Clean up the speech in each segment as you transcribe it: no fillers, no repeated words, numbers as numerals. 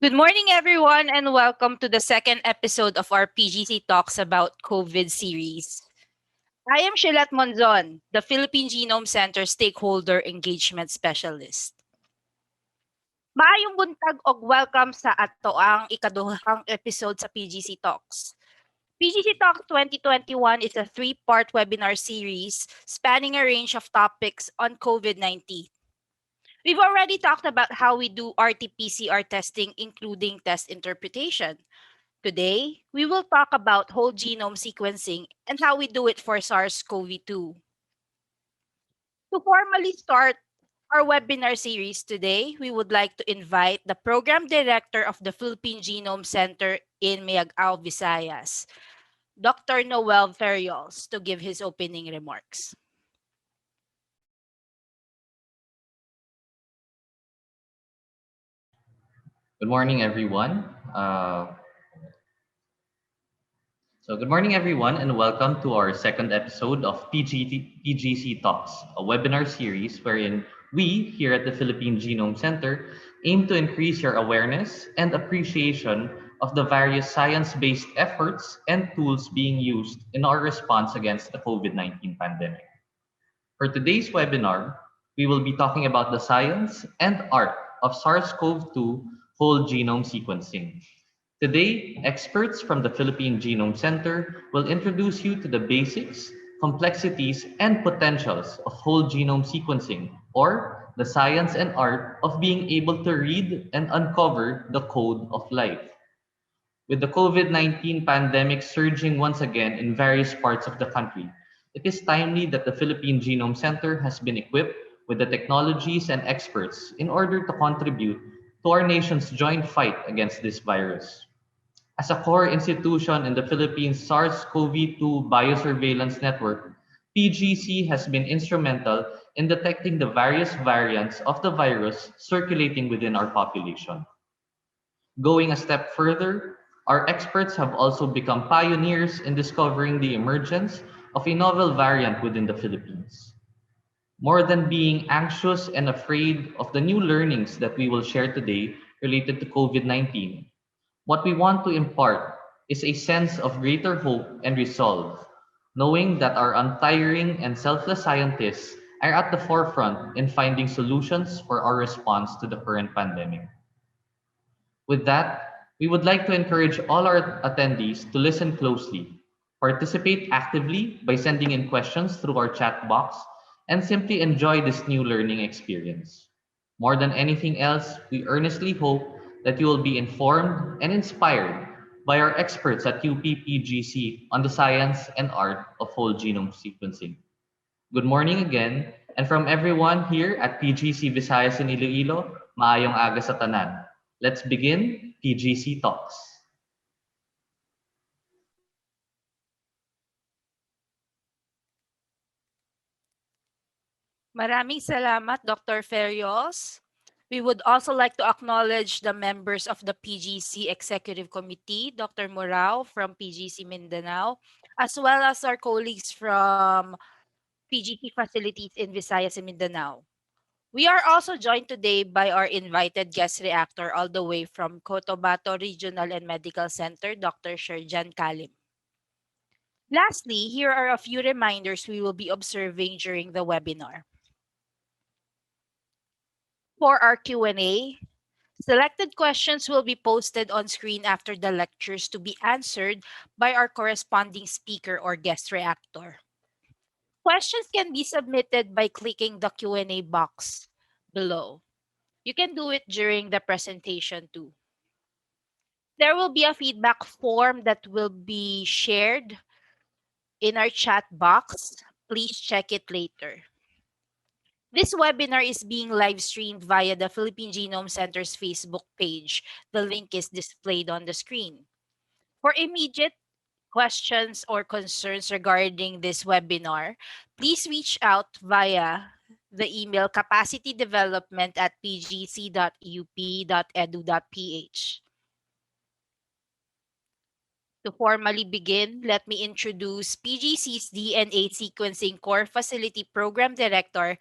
Good morning, everyone, and welcome to the second episode of our PGC Talks about COVID series. I am Shilat Monzon, the Philippine Genome Center Stakeholder Engagement Specialist. Maayong buntag og welcome sa ato ang ikaduhang episode sa PGC Talks. PGC Talks 2021 is a three-part webinar series spanning a range of topics on COVID-19. We've already talked about how we do RT-PCR testing, including test interpretation. Today, we will talk about whole genome sequencing and how we do it for SARS-CoV-2. To formally start our webinar series today, we would like to invite the Program Director of the Philippine Genome Center in Miagao, Visayas, Dr. Noel Ferriols, to give his opening remarks. Good morning, everyone. Good morning, everyone, and welcome to our second episode of PGC Talks, a webinar series wherein we here at the Philippine Genome Center aim to increase your awareness and appreciation of the various science-based efforts and tools being used in our response against the COVID-19 pandemic. For today's webinar, we will be talking about the science and art of SARS-CoV-2 whole genome sequencing. Today, experts from the Philippine Genome Center will introduce you to the basics, complexities, and potentials of whole genome sequencing, or the science and art of being able to read and uncover the code of life. With the COVID-19 pandemic surging once again in various parts of the country, it is timely that the Philippine Genome Center has been equipped with the technologies and experts in order to contribute to our nation's joint fight against this virus. As a core institution in the Philippines SARS-CoV-2 biosurveillance network, PGC has been instrumental in detecting the various variants of the virus circulating within our population. Going a step further, our experts have also become pioneers in discovering the emergence of a novel variant within the Philippines. More than being anxious and afraid of the new learnings that we will share today related to COVID-19, what we want to impart is a sense of greater hope and resolve, knowing that our untiring and selfless scientists are at the forefront in finding solutions for our response to the current pandemic. With that, we would like to encourage all our attendees to listen closely, participate actively by sending in questions through our chat box, and simply enjoy this new learning experience. More than anything else, we earnestly hope that you will be informed and inspired by our experts at UPPGC on the science and art of whole genome sequencing. Good morning again, and from everyone here at PGC Visayas and Iloilo, maayong aga sa tanan. Let's begin PGC Talks. Maraming salamat, Dr. Ferriols. We would also like to acknowledge the members of the PGC Executive Committee, Dr. Morao from PGC Mindanao, as well as our colleagues from PGC facilities in Visayas and Mindanao. We are also joined today by our invited guest reactor all the way from Cotabato Regional and Medical Center, Dr. Sherjan Kalim. Lastly, here are a few reminders we will be observing during the webinar. For our Q&A, selected questions will be posted on screen after the lectures to be answered by our corresponding speaker or guest reactor. Questions can be submitted by clicking the Q&A box below. You can do it during the presentation too. There will be a feedback form that will be shared in our chat box. Please check it later. This webinar is being live streamed via the Philippine Genome Center's Facebook page. The link is displayed on the screen. For immediate questions or concerns regarding this webinar, please reach out via the email capacitydevelopment@pgc.up.edu.ph. To formally begin, let me introduce PGC's DNA Sequencing Core Facility Program Director,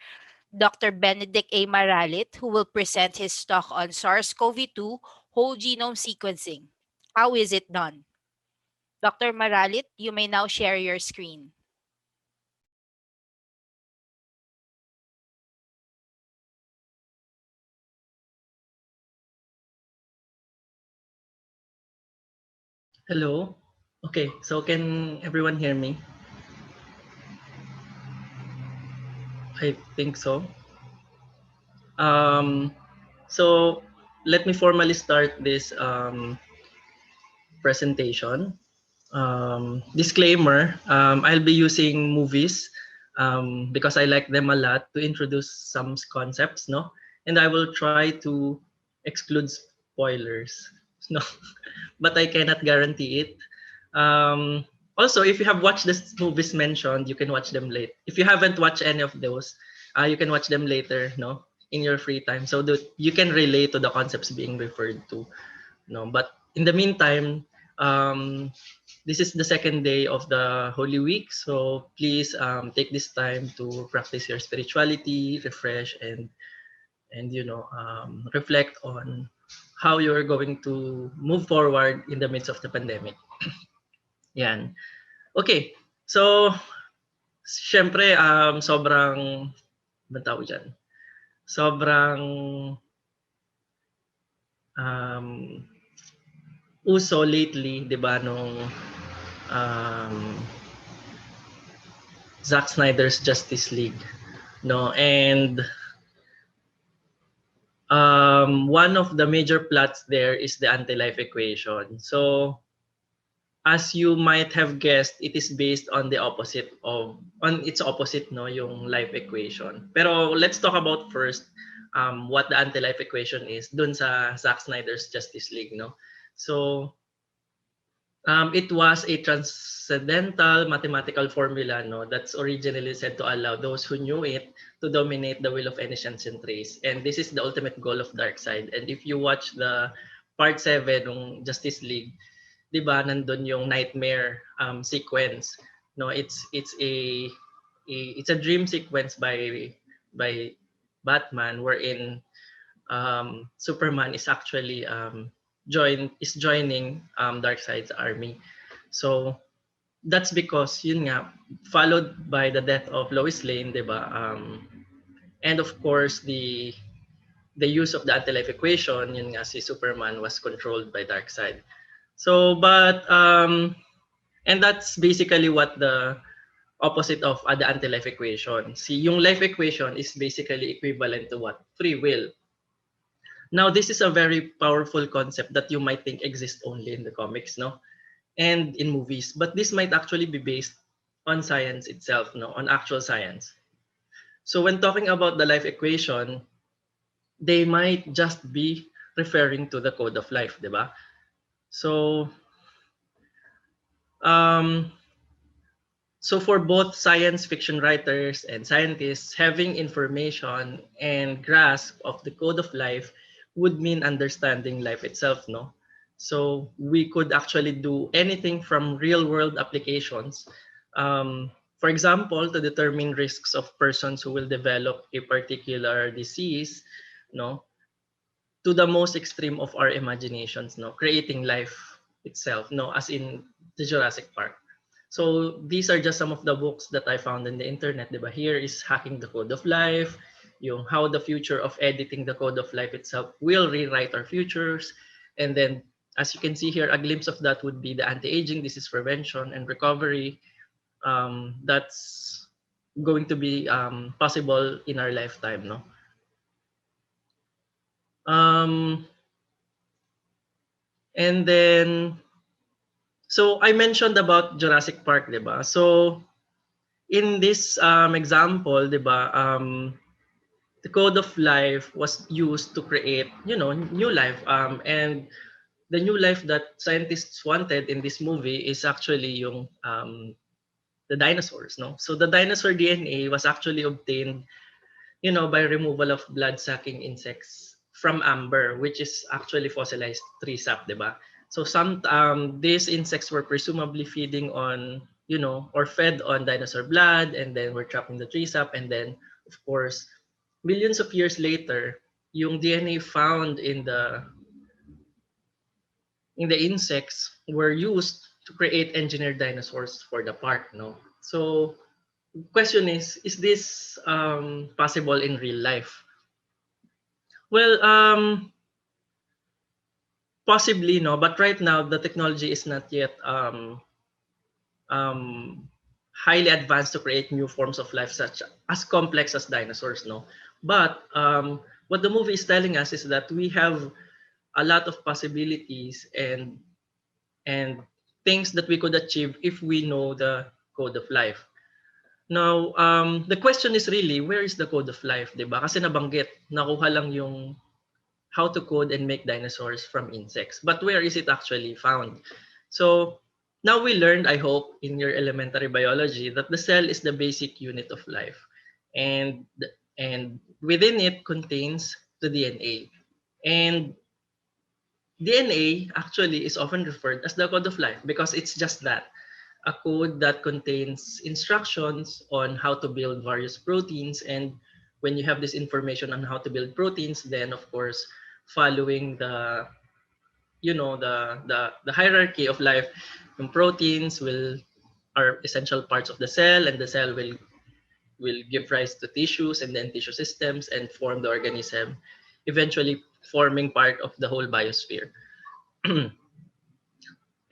Dr. Benedict A. Maralit, who will present his talk on SARS-CoV-2 whole genome sequencing. How is it done? Dr. Maralit, you may now share your screen. Hello. Okay, so can everyone hear me? I think so. Um, so let me formally start this presentation. Disclaimer, I'll be using movies because I like them a lot to introduce some concepts, no? And I will try to exclude spoilers, no? But I cannot guarantee it. Also, if you have watched the movies mentioned, you can watch them late. If you haven't watched any of those, you can watch them later, no? In your free time so that you can relate to the concepts being referred to, no? But in the meantime, um, this is the second day of the Holy Week, so please take this time to practice your spirituality, refresh, and reflect on how you're going to move forward in the midst of the pandemic. Yan. Okay. So, syempre, sobrang, ano tawag dyan? Sobrang um, uso lately, di ba, nung um, Zack Snyder's Justice League, no? And one of the major plots there is the anti-life equation. So, as you might have guessed, it is based on the opposite of on its opposite, no, yung life equation. Pero let's talk about first what the anti-life equation is dun sa Zack Snyder's Justice League, no. So it was a transcendental mathematical formula, no, that's originally said to allow those who knew it to dominate the will of any sentient race. And this is the ultimate goal of Darkseid. And if you watch the part 7 ng Justice League, 'di ba, nandun yung nightmare sequence, no. It's a dream sequence by Batman wherein Superman is actually joining Darkseid's army. So that's because yun nga, followed by the death of Lois Lane, 'di ba? And of course the use of the anti-life equation, yun nga, si Superman was controlled by Darkseid. So but and that's basically what the opposite of the anti-life equation. See, yung life equation is basically equivalent to what? Free will. Now, this is a very powerful concept that you might think exists only in the comics, no? And in movies, but this might actually be based on science itself, no? On actual science. So when talking about the life equation, they might just be referring to the code of life, di ba? So, um, so for both science fiction writers and scientists, having information and grasp of the code of life would mean understanding life itself, no? So we could actually do anything from real world applications. For example, to determine risks of persons who will develop a particular disease, no, to the most extreme of our imaginations, no, creating life itself, no, as in the Jurassic Park. So these are just some of the books that I found in the internet, diba? Here is Hacking the Code of Life, yung how the future of editing the code of life itself will rewrite our futures. And then, as you can see here, a glimpse of that would be the anti-aging, disease prevention and recovery. That's going to be possible in our lifetime, no? And then, so I mentioned about Jurassic Park, diba? So in this example, diba, the code of life was used to create, new life. And the new life that scientists wanted in this movie is actually yung the dinosaurs, no? So the dinosaur DNA was actually obtained, by removal of blood-sucking insects from amber, which is actually fossilized tree sap, diba? So these insects were presumably feeding on, or fed on dinosaur blood, and then were trapped in the tree sap, and then, of course, millions of years later, yung DNA found in the in the insects were used to create engineered dinosaurs for the park. No, so question is this possible in real life? Well, possibly no, but right now the technology is not yet um, highly advanced to create new forms of life such as complex as dinosaurs. No, but what the movie is telling us is that we have a lot of possibilities and things that we could achieve if we know the code of life. Now, the question is really, where is the code of life, di ba? Kasi nabanggit, nakuha lang yung how to code and make dinosaurs from insects. But where is it actually found? So now we learned, I hope, in your elementary biology that the cell is the basic unit of life. And, and within it contains the DNA. And DNA actually is often referred as the code of life because it's just that, a code that contains instructions on how to build various proteins. And when you have this information on how to build proteins, then of course, following the the hierarchy of life, yung proteins will are essential parts of the cell, and the cell will give rise to tissues and then tissue systems and form the organism, eventually forming part of the whole biosphere.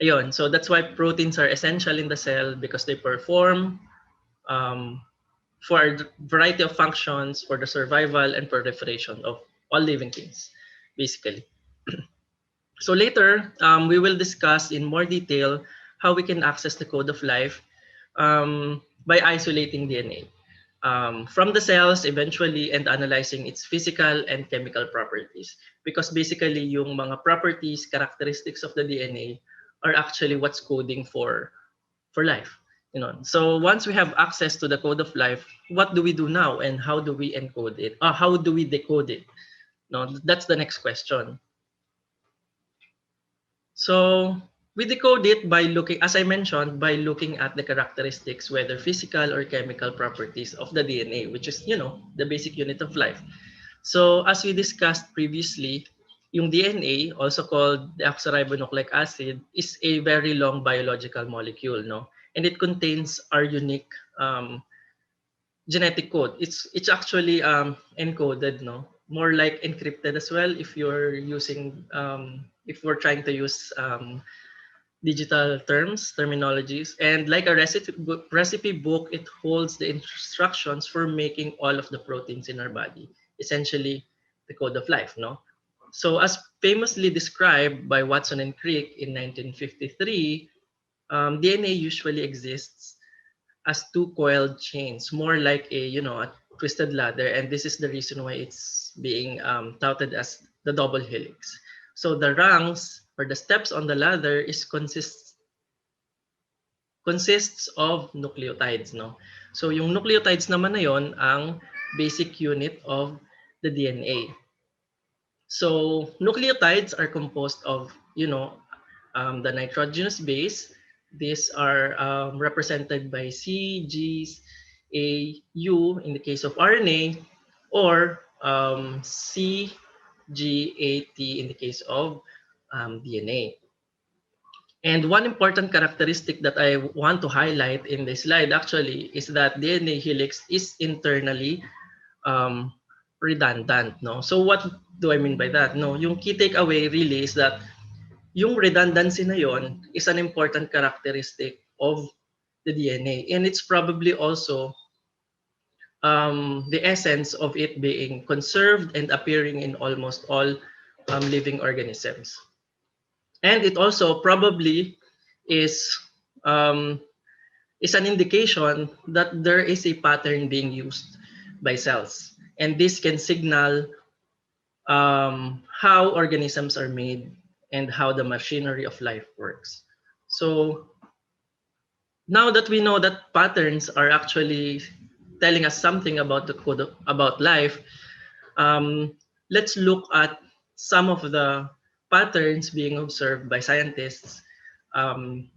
Ayun, so that's why proteins are essential in the cell because they perform um, for a variety of functions for the survival and proliferation of all living things, basically. So later, we will discuss in more detail how we can access the code of life by isolating DNA from the cells eventually and analyzing its physical and chemical properties. Because basically, yung mga properties, characteristics of the DNA are actually what's coding for life. So once we have access to the code of life, what do we do now, and how do we encode it? How do we decode it? No, that's the next question. So we decode it by looking, as I mentioned, by looking at the characteristics, whether physical or chemical properties of the DNA, which is, the basic unit of life. So as we discussed previously, yung DNA, also called deoxyribonucleic acid, is a very long biological molecule, no? And it contains our unique genetic code. It's actually encoded, no? More like encrypted as well if you're using if we're trying to use digital terminologies. And like a recipe book, it holds the instructions for making all of the proteins in our body, essentially the code of life, no? So as famously described by Watson and Crick in 1953, DNA usually exists as two coiled chains, more like a twisted ladder, and this is the reason why it's being touted as the double helix. So the rungs or the steps on the ladder consists of nucleotides, no? So yung nucleotides naman na yon ang basic unit of the DNA. So nucleotides are composed of the nitrogenous base. These are represented by C, G, A, U in the case of RNA, or C, G, A, T in the case of DNA. And one important characteristic that I want to highlight in this slide actually is that DNA helix is internally um, redundant. No? So what do I mean by that? No, yung key takeaway really is that yung redundancy na yon is an important characteristic of the DNA, and it's probably also the essence of it being conserved and appearing in almost all living organisms. And it also probably is um, is an indication that there is a pattern being used by cells, and this can signal how organisms are made and how the machinery of life works. So now that we know that patterns are actually telling us something about the code about life, let's look at some of the patterns being observed by scientists um,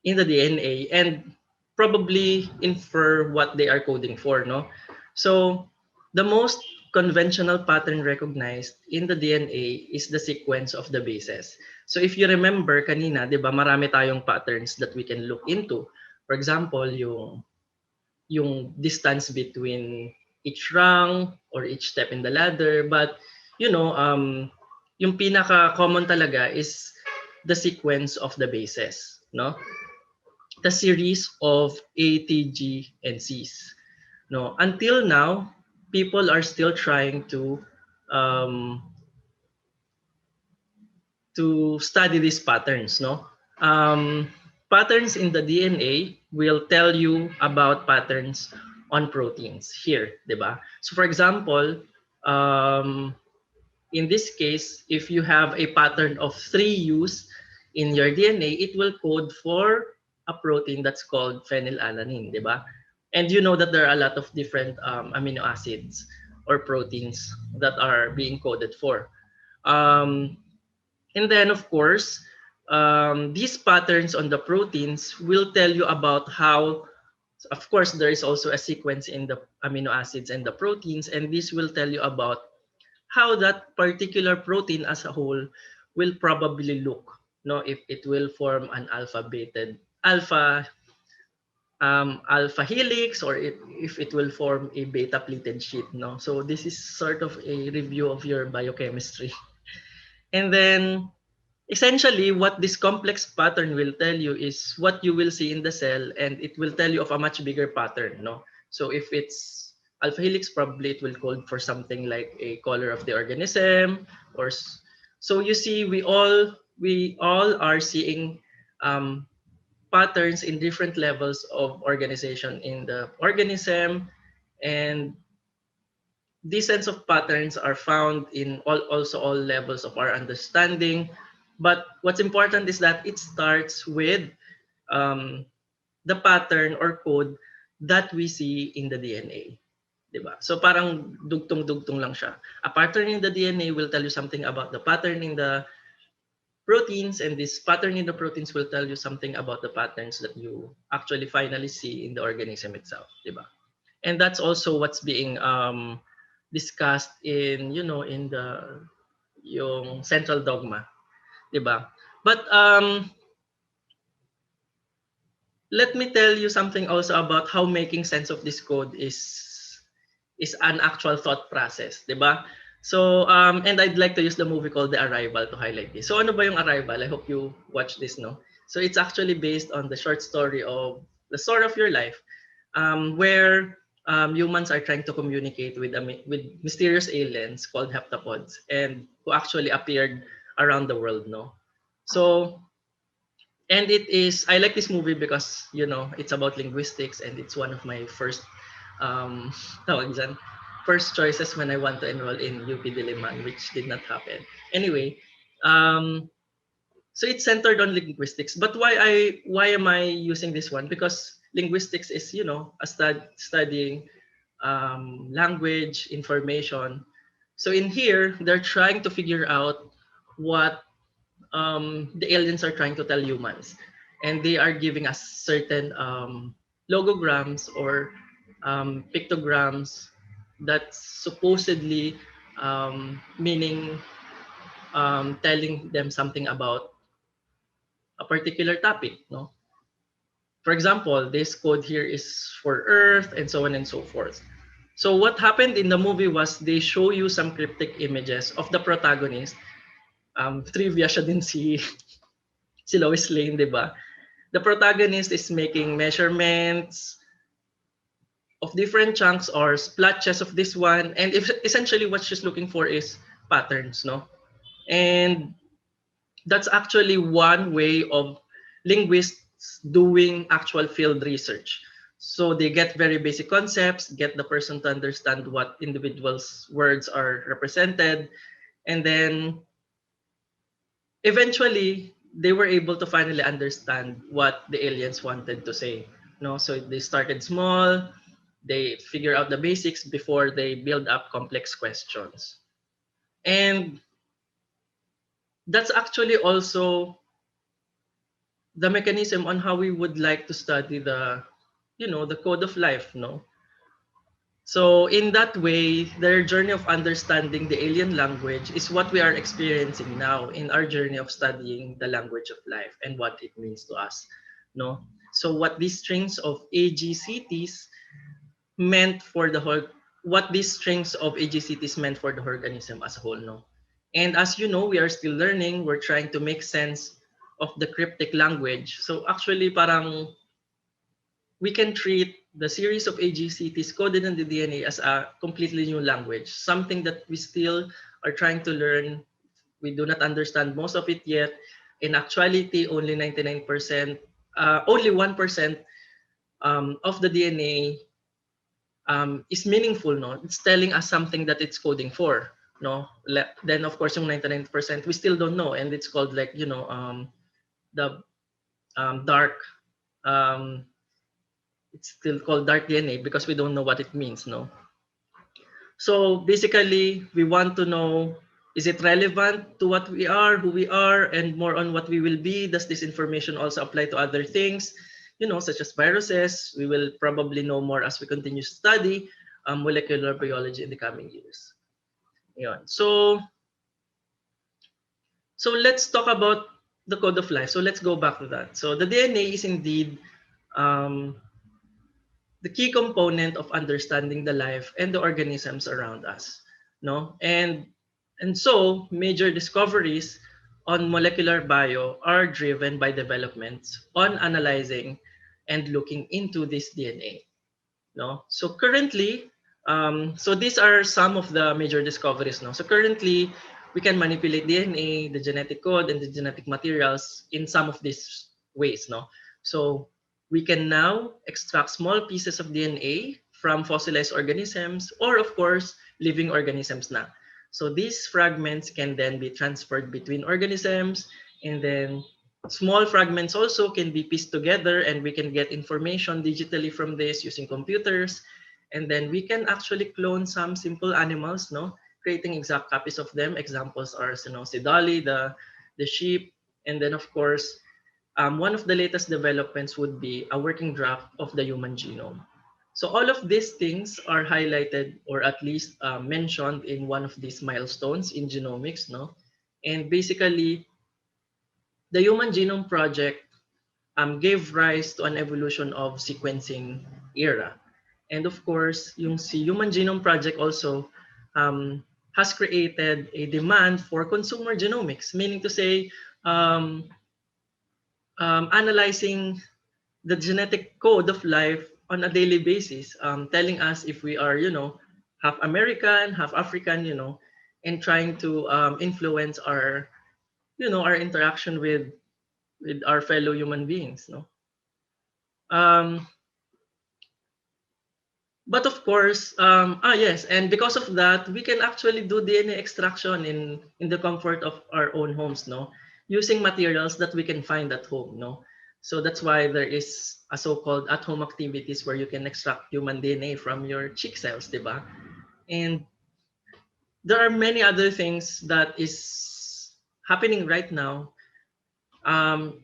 in the DNA and probably infer what they are coding for. No, so the most conventional pattern recognized in the DNA is the sequence of the bases. So if you remember kanina, 'di ba, marami tayong patterns that we can look into. For example, yung distance between each rung or each step in the ladder, but yung pinaka common talaga is the sequence of the bases, no? The series of A, T, G, and C's. No, until now, people are still trying um, to study these patterns. No, patterns in the DNA will tell you about patterns on proteins here, diba? So, for example, um, in this case, if you have a pattern of 3U's in your DNA, it will code for a protein that's called phenylalanine, diba? And you know that there are a lot of different amino acids or proteins that are being coded for. Um, and then, of course, these patterns on the proteins will tell you about how, of course, there is also a sequence in the amino acids and the proteins, and this will tell you about how that particular protein as a whole will probably look, no, if it will form an alpha helix, or if it will form a beta pleated sheet, no. So this is sort of a review of your biochemistry. And then essentially what this complex pattern will tell you is what you will see in the cell, and it will tell you of a much bigger pattern, no. So if it's alpha helix, probably it will code for something like a color of the organism, so you see, we all are seeing um, patterns in different levels of organization in the organism, and these sense of patterns are found in all levels of our understanding. But what's important is that it starts with um, the pattern or code that we see in the DNA. Diba? So parang dugtong-dugtong lang siya. A pattern in the DNA will tell you something about the pattern in the proteins, and this pattern in the proteins will tell you something about the patterns that you actually finally see in the organism itself. Diba? And that's also what's being discussed in in the yung central dogma, 'di ba? But let me tell you something also about how making sense of this code is an actual thought process, 'di ba? So and I'd like to use the movie called The Arrival to highlight this. So ano ba yung Arrival? I hope you watch this, no? So it's actually based on the short story of The Story of Your Life, where humans are trying to communicate with mysterious aliens called heptapods, and who actually appeared around the world, no? So, and it is, I like this movie because it's about linguistics, and it's one of my first um tawag dyan, first choices when I want to enroll in UP Diliman, which did not happen. Anyway, um so it's centered on linguistics. But why am I using this one? Because linguistics is studying language information. So in here, they're trying to figure out what the aliens are trying to tell humans, and they are giving us certain logograms or pictograms that supposedly meaning telling them something about a particular topic, no? For example, this code here is for Earth, and so on and so forth. So what happened in the movie was they show you some cryptic images of the protagonist. Trivia siya din si Lois Lane, di ba? The protagonist is making measurements of different chunks or splotches of this one, and essentially what she's looking for is patterns, no? And that's actually one way of linguists doing actual field research. So they get very basic concepts, get the person to understand what individuals' words are represented, and then eventually they were able to finally understand what the aliens wanted to say. No, so they started small, they figure out the basics before they build up complex questions. And that's actually also the mechanism on how we would like to study the code of life, no? So in that way, their journey of understanding the alien language is what we are experiencing now in our journey of studying the language of life and what it means to us. No? So what these strings of AGCTs meant for the whole, what these strings of AGCTs meant for the organism as a whole. No? And as you know, we are still learning. We're trying to make sense of the cryptic language. So actually, parang we can treat the series of AGCTs coded in the DNA as a completely new language, something that we still are trying to learn. We do not understand most of it yet. In actuality, only 99%, only 1% of the DNA is meaningful. No, it's telling us something that it's coding for. No, then of course, yung 99% we still don't know, and it's called like the dark. Um, it's still called dark DNA because we don't know what it means, no? So basically, we want to know, is it relevant to what we are, who we are, and more on what we will be? Does this information also apply to other things, such as viruses? We will probably know more as we continue to study molecular biology in the coming years. Yeah. So let's talk about the code of life. So let's go back to that. So the DNA is indeed um, the key component of understanding the life and the organisms around us, no? And so major discoveries on molecular bio are driven by developments on analyzing and looking into this DNA, no? So currently, so these are some of the major discoveries, no? So currently, we can manipulate DNA, the genetic code, and the genetic materials in some of these ways, no? So we can now extract small pieces of DNA from fossilized organisms, or of course, living organisms na. So these fragments can then be transferred between organisms, and then small fragments also can be pieced together, and we can get information digitally from this using computers. And then we can actually clone some simple animals, no? Creating exact copies of them. Examples are, si Dolly, the sheep, and then of course, one of the latest developments would be a working draft of the human genome. So all of these things are highlighted or at least mentioned in one of these milestones in genomics, no? And basically, the Human Genome Project gave rise to an evolution of sequencing era. And of course, yung si Human Genome Project also has created a demand for consumer genomics, meaning to say, analyzing the genetic code of life on a daily basis, telling us if we are, half American, half African, and trying to influence our, our interaction with our fellow human beings, no? But of course, yes, and because of that, we can actually do DNA extraction in the comfort of our own homes, no? Using materials that we can find at home, no? So that's why there is a so-called at-home activities where you can extract human DNA from your cheek cells, diba? And there are many other things that is happening right now. And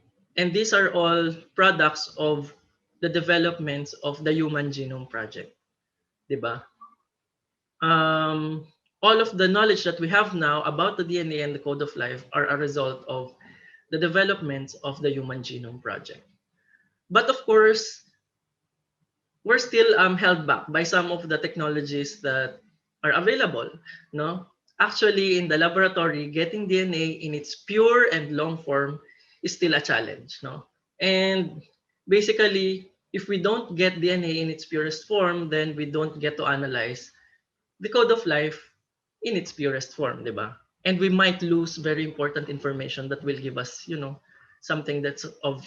these are all products of the developments of the Human Genome Project, diba? All of the knowledge that we have now about the DNA and the code of life are a result of the developments of the Human Genome Project. But of course, we're still held back by some of the technologies that are available. No, actually, in the laboratory, getting DNA in its pure and long form is still a challenge. No, and basically, if we don't get DNA in its purest form, then we don't get to analyze the code of life in its purest form, diba? And we might lose very important information that will give us, something that's of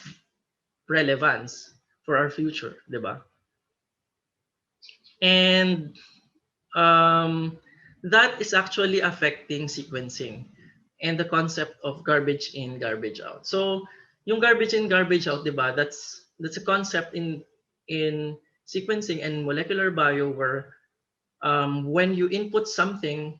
relevance for our future, diba? And that is actually affecting sequencing and the concept of garbage in, garbage out. So, yung garbage in, garbage out, diba? That's a concept in sequencing and molecular bio where when you input something,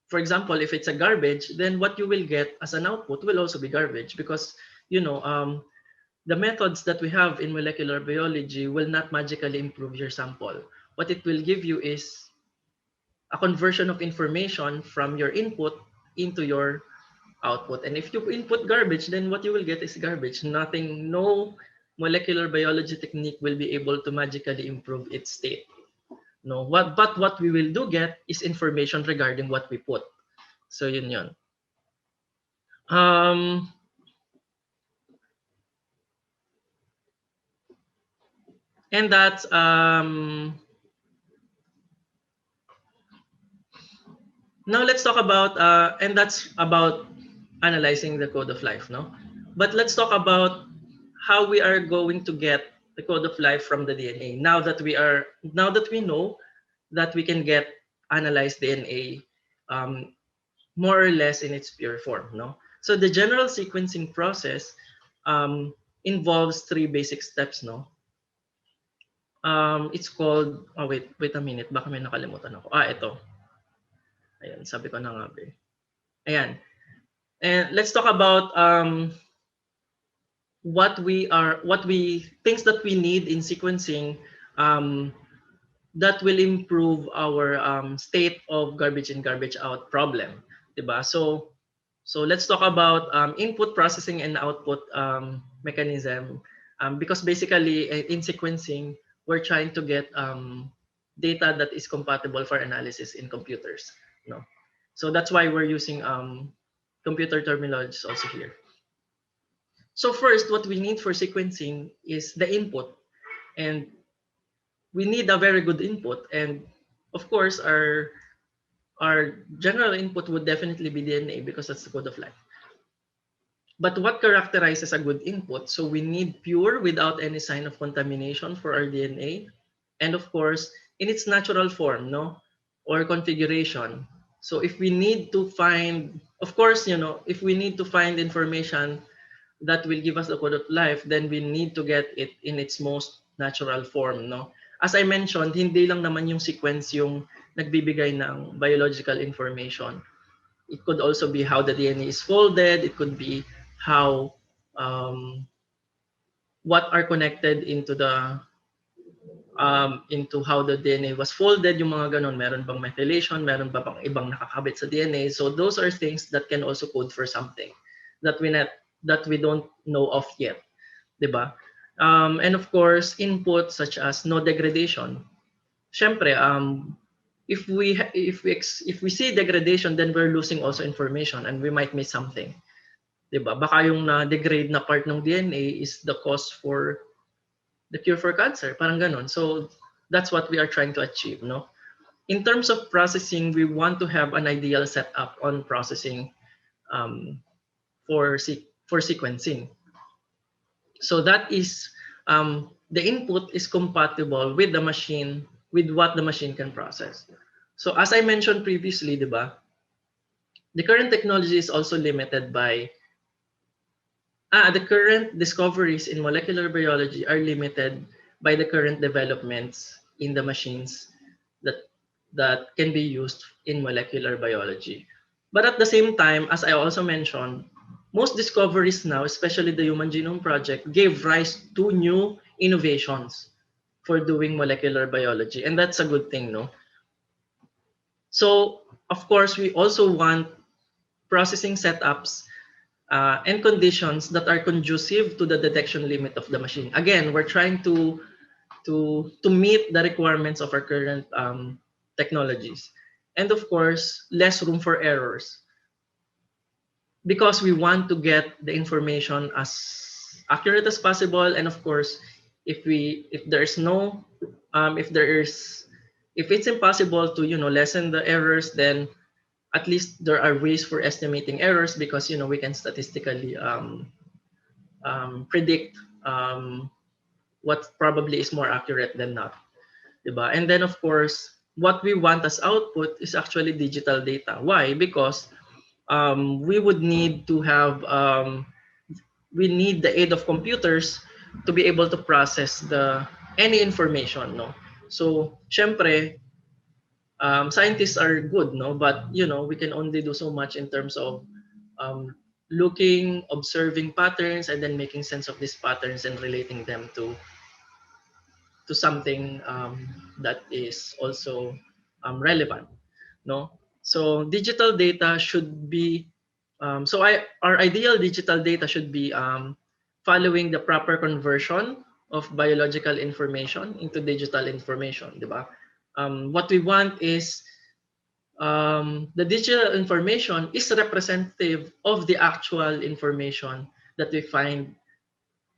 for example, if it's a garbage, then what you will get as an output will also be garbage because, the methods that we have in molecular biology will not magically improve your sample. what it will give you is a conversion of information from your input into your output. And if you input garbage, then what you will get is garbage. Nothing, no molecular biology technique will be able to magically improve its state. No, but what we will do get is information regarding what we put. So yun. Um, and that's now let's talk about and that's about analyzing the code of life, no? But let's talk about how we are going to get the code of life from the DNA. Now that we know that we can get analyzed DNA more or less in its pure form, no? So the general sequencing process involves three basic steps, no? It's called, oh wait a minute, baka may nakalimutan ako. Ito. Ayan, sabi ko na nga ba. Ayan. And let's talk about things that we need in sequencing that will improve our state of garbage in garbage out problem, diba? So let's talk about input processing and output mechanism, because basically in sequencing we're trying to get data that is compatible for analysis in computers, no? So that's why we're using computer terminologies also here. So first, what we need for sequencing is the input, and we need a very good input. And of course, our general input would definitely be DNA because that's the code of life. But what characterizes a good input? So we need pure without any sign of contamination for our DNA, and of course, in its natural form, no, or configuration. So if we need to find, of course, if we need to find information that will give us the code of life, then we need to get it in its most natural form, no? As I mentioned, hindi lang naman yung sequence yung nagbibigay ng biological information. It could also be how the DNA is folded. It could be how what are connected into how the DNA was folded, yung mga ganon. Meron bang methylation, meron ba bang ibang nakakabit sa DNA? So those are things that can also code for something that we don't know of yet, diba? And of course, input such as no degradation. Syempre, if we see degradation, then we're losing also information and we might miss something, diba? Baka yung na-degrade na part ng DNA is the cause for the cure for cancer, parang ganon. So that's what we are trying to achieve, no? In terms of processing, we want to have an ideal setup on processing for sequencing. So that is the input is compatible with the machine, with what the machine can process. So as I mentioned previously, diba, the current technology is also limited by the current discoveries in molecular biology are limited by the current developments in the machines that can be used in molecular biology. But at the same time, as I also mentioned, most discoveries now, especially the Human Genome Project, gave rise to new innovations for doing molecular biology. And that's a good thing, no? So, of course, we also want processing setups and conditions that are conducive to the detection limit of the machine. Again, we're trying to meet the requirements of our current technologies. And of course, less room for errors, because we want to get the information as accurate as possible. And of course, if it's impossible to lessen the errors, then at least there are ways for estimating errors, because we can statistically predict what probably is more accurate than not, diba? And then of course, what we want as output is actually digital data. Why? Because we would need to have we need the aid of computers to be able to process any information, no? So syempre, scientists are good, no, but we can only do so much in terms of looking, observing patterns, and then making sense of these patterns and relating them to to something that is also relevant, no? So digital data should be our ideal digital data should be following the proper conversion of biological information into digital information, di ba? What we want is the digital information is representative of the actual information that we find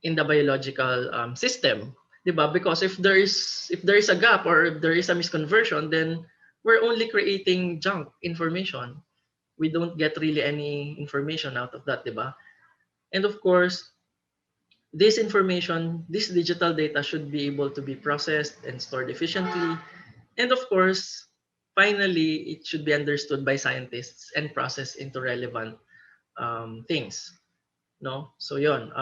in the biological system, diba? Because if there is a gap or if there is a misconversion, then we're only creating junk information. We don't get really any information out of that, diba? And of course, this information, this digital data should be able to be processed and stored efficiently. And of course, finally, it should be understood by scientists and processed into relevant things. No, so yon.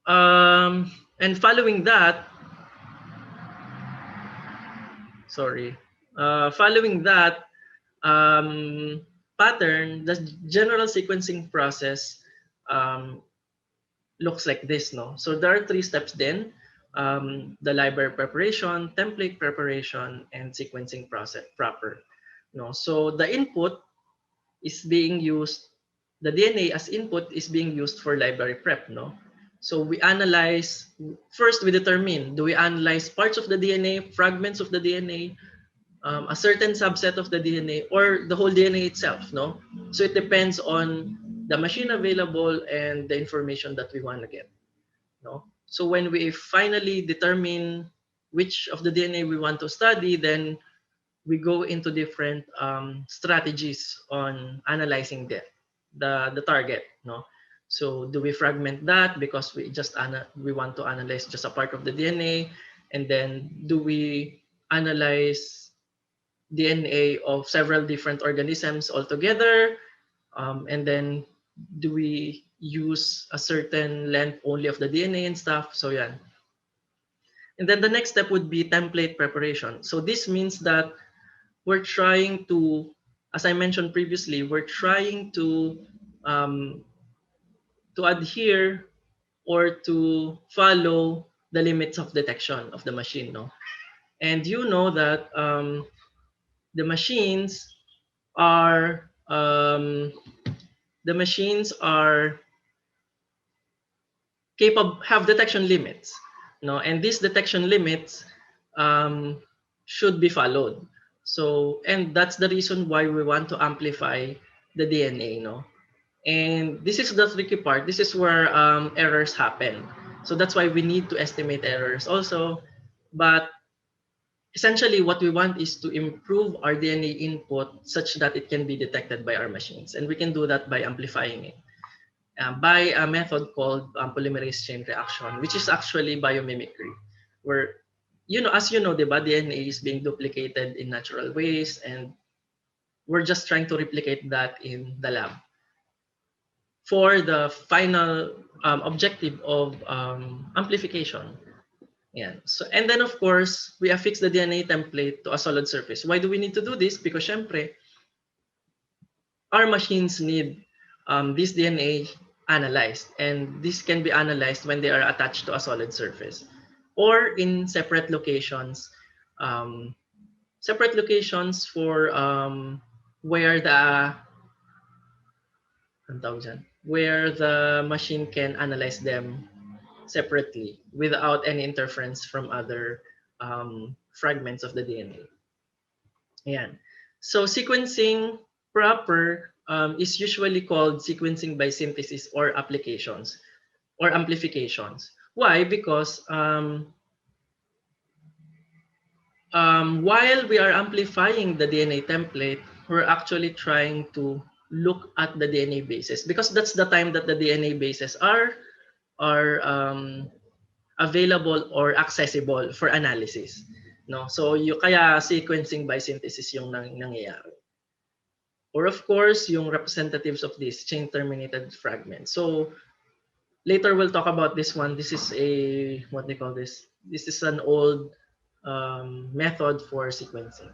And following that, sorry, following that pattern, the general sequencing process um, looks like this, no? So there are 3 steps then: the library preparation, template preparation, and sequencing process proper. No, so the input is being used, the DNA as input is being used for library prep, no? So we analyze, first we determine, do we analyze parts of the DNA, fragments of the DNA, a certain subset of the DNA, or the whole DNA itself, no? So it depends on the machine available and the information that we want to get, no? So when we finally determine which of the DNA we want to study, then we go into different strategies on analyzing the target, no? So do we fragment that because we want to analyze just a part of the DNA, and then do we analyze DNA of several different organisms altogether, and then do we use a certain length only of the DNA and stuff? So yeah. And then the next step would be template preparation. So this means that we're trying to, as I mentioned previously, we're trying um, to adhere or to follow the limits of detection of the machine, no? And you know that the machines are capable, have detection limits, no? And these detection limits um, should be followed. So, and that's the reason why we want to amplify the DNA, no? And this is the tricky part. This is where errors happen. So that's why we need to estimate errors also. But essentially, what we want is to improve our DNA input such that it can be detected by our machines. And we can do that by amplifying it by a method called polymerase chain reaction, which is actually biomimicry, where, as you know, the DNA is being duplicated in natural ways, and we're just trying to replicate that in the lab for the final objective of amplification. Yeah. So, and then of course, we affix the DNA template to a solid surface. Why do we need to do this? Because syempre, our machines need this DNA analyzed, and this can be analyzed when they are attached to a solid surface or in separate locations for where the where the machine can analyze them separately without any interference from other fragments of the DNA. Ayan. So sequencing proper is usually called sequencing by synthesis or applications or amplifications. Why? Because while we are amplifying the DNA template, we're actually trying to look at the DNA bases, because that's the time that the DNA bases are available or accessible for analysis. No, so kaya sequencing by synthesis yung nangyayari. Or of course, yung representatives of this chain terminated fragments. So later we'll talk about this one. This is a, what they call this? This is an old method for sequencing.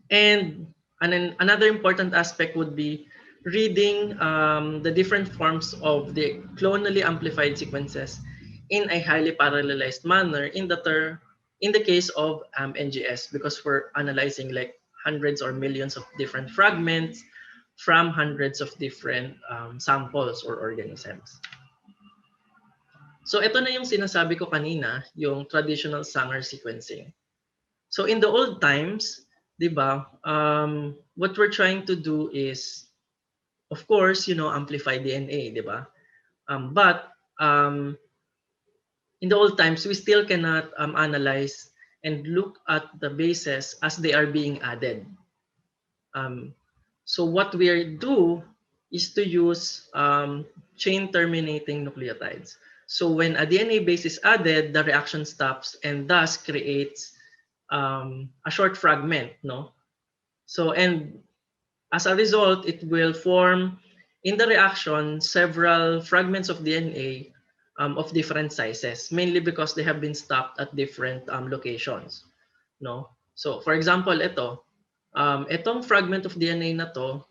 And another important aspect would be reading the different forms of the clonally amplified sequences in a highly parallelized manner in the case of NGS, because we're analyzing like hundreds or millions of different fragments from hundreds of different samples or organisms. So ito na yung sinasabi ko kanina, yung traditional Sanger sequencing. So in the old times, di ba, what we're trying to do is, of course, amplify DNA, di ba? But in the old times, we still cannot analyze and look at the bases as they are being added. So what we do is to use chain terminating nucleotides. So when a DNA base is added, the reaction stops and thus creates a short fragment, no? So, and as a result, it will form in the reaction several fragments of DNA of different sizes, mainly because they have been stopped at different locations, no? So, for example, itong fragment of DNA na to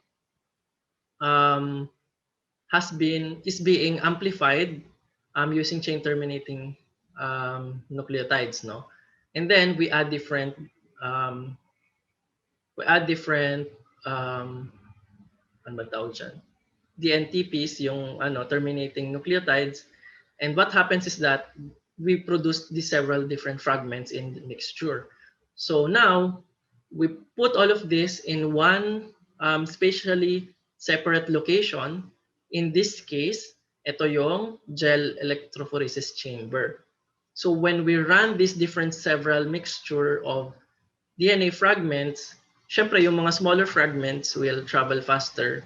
is being amplified using chain terminating nucleotides, no? And then we add different ano ba tawag dyan? DNTPs, yung terminating nucleotides. And what happens is that we produce these several different fragments in the mixture. So now we put all of this in one spatially separate location. In this case, ito yung gel electrophoresis chamber. So when we run this different several mixture of DNA fragments, syempre yung mga smaller fragments will travel faster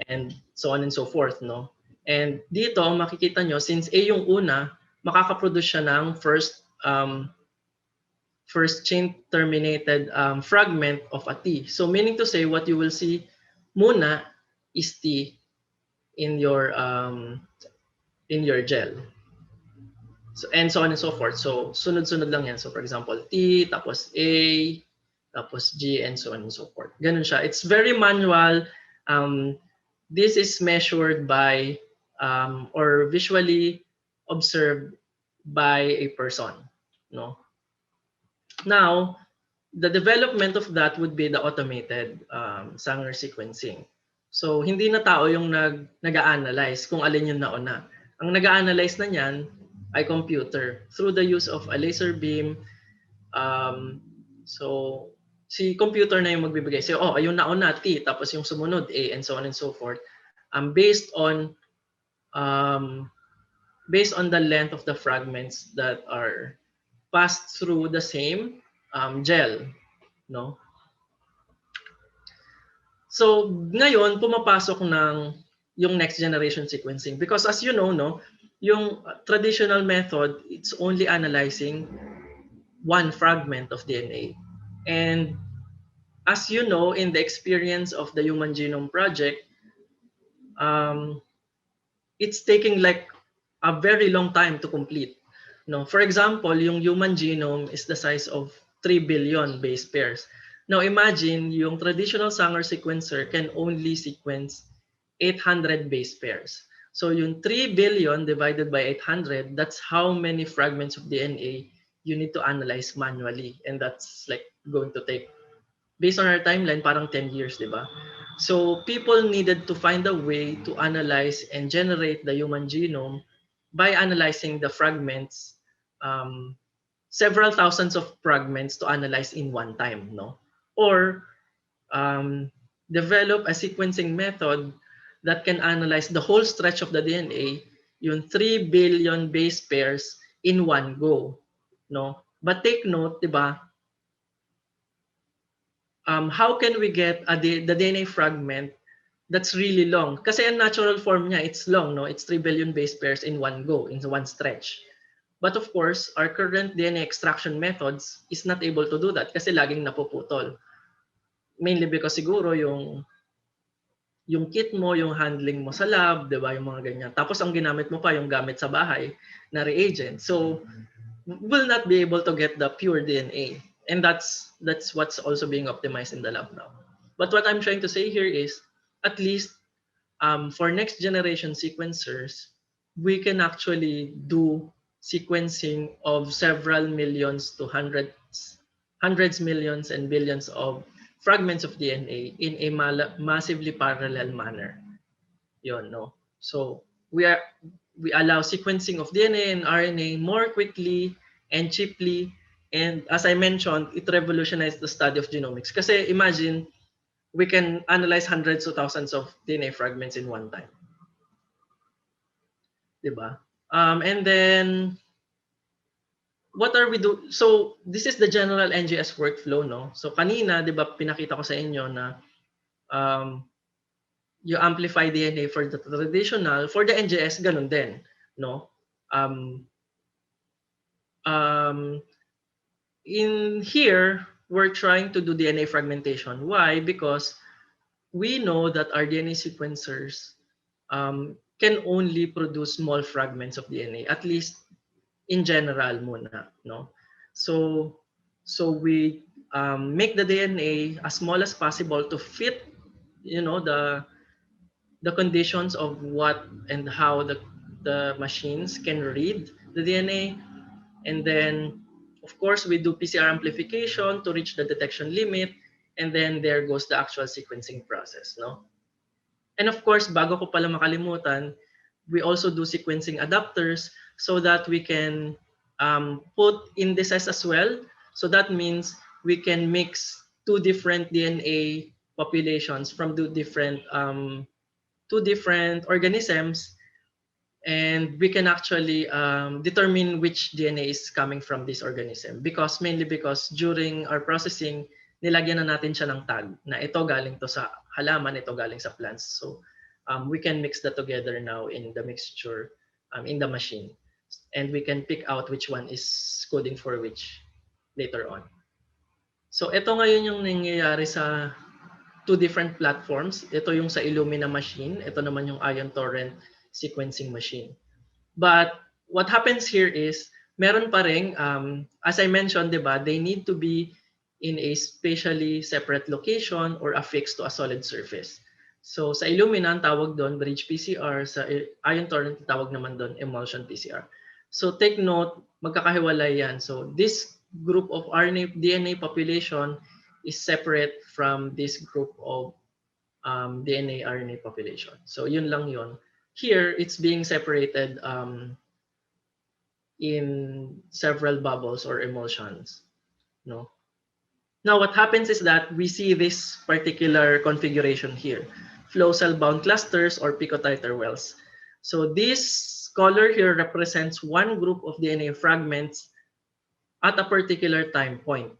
and so on and so forth, no? And dito makikita nyo, since A yung una, makakaproduce siya ng first chain terminated fragment of a T. So meaning to say, what you will see muna is T in your gel. So, and so on and so forth. So sunod-sunod lang yan. So for example, T, tapos A, tapos G, and so on and so forth. Ganun siya. It's very manual. This is measured by or visually observed by a person, no? Now, the development of that would be the automated Sanger sequencing. So hindi na tao yung nag-a-analyze kung alin yung nauna. Ang nag-a-analyze na niyan ay computer through the use of a laser beam. So si computer na yung magbibigay. So, yung nauna T, tapos yung sumunod A, and so on and so forth. Based on the length of the fragments that are passed through the same gel, no? So ngayon pumapasok ng yung next generation sequencing, because as you know, no, yung traditional method, it's only analyzing one fragment of DNA. And as you know, in the experience of the Human Genome Project, it's taking like a very long time to complete. No, for example, yung human genome is the size of 3 billion base pairs. Now imagine yung traditional Sanger sequencer can only sequence 800 base pairs. So yung 3 billion divided by 800, that's how many fragments of DNA you need to analyze manually, and that's like going to take, based on our timeline, parang 10 years, di ba? So people needed to find a way to analyze and generate the human genome by analyzing the fragments, several thousands of fragments to analyze in one time, no? Or develop a sequencing method that can analyze the whole stretch of the DNA, yung 3 billion base pairs in one go, no? But take note, di ba? How can we get the DNA fragment that's really long? Kasi ang natural form niya, it's long, no? It's 3 billion base pairs in one go, in one stretch. But of course, our current DNA extraction methods is not able to do that kasi laging napuputol. Mainly because siguro yung kit mo, yung handling mo sa lab, di ba? Yung mga ganyan. Tapos ang ginamit mo pa yung gamit sa bahay na reagent. So, will not be able to get the pure DNA. And that's what's also being optimized in the lab now. But what I'm trying to say here is, at least for next generation sequencers, we can actually do sequencing of several millions to hundreds, millions, and billions of fragments of DNA in a massively parallel manner. Yun, no? So we allow sequencing of DNA and RNA more quickly and cheaply. And as I mentioned, it revolutionized the study of genomics. Kasi imagine, we can analyze hundreds of thousands of DNA fragments in one time. Diba? And then, what are we do? So, this is the general NGS workflow, no? So, kanina, diba, pinakita ko sa inyo na you amplify DNA for the traditional, for the NGS, ganun din, no? In here, we're trying to do DNA fragmentation. Why? Because we know that our DNA sequencers can only produce small fragments of DNA, at least in general muna, no? So we make the DNA as small as possible to fit, the conditions of what and how the machines can read the DNA. And then, of course, we do PCR amplification to reach the detection limit. And then there goes the actual sequencing process, no? And of course, bago ko pala makalimutan, we also do sequencing adapters so that we can put indices as well. So that means we can mix two different DNA populations from two different organisms, and we can actually determine which DNA is coming from this organism, mainly because during our processing, nilagyan na natin siya ng tag na ito galing to sa halaman, ito galing sa plants. So we can mix that together now in the mixture in the machine, and we can pick out which one is coding for which later on. So ito ngayon yung nangyayari sa two different platforms. Ito yung sa Illumina machine, ito naman yung Ion Torrent sequencing machine. But what happens here is, meron pa rin, as I mentioned, diba, they need to be in a spatially separate location or affixed to a solid surface. So sa Illumina, ang tawag doon bridge PCR, sa Ion Torrent, tawag naman doon emulsion PCR. So take note, magkakahiwalay yan. So this group of RNA DNA population is separate from this group of DNA RNA population. So yun lang yun. Here, it's being separated in several bubbles or emulsions. No. Now, what happens is that we see this particular configuration here, flow cell bound clusters or picotiter wells. So this color here represents one group of DNA fragments at a particular time point.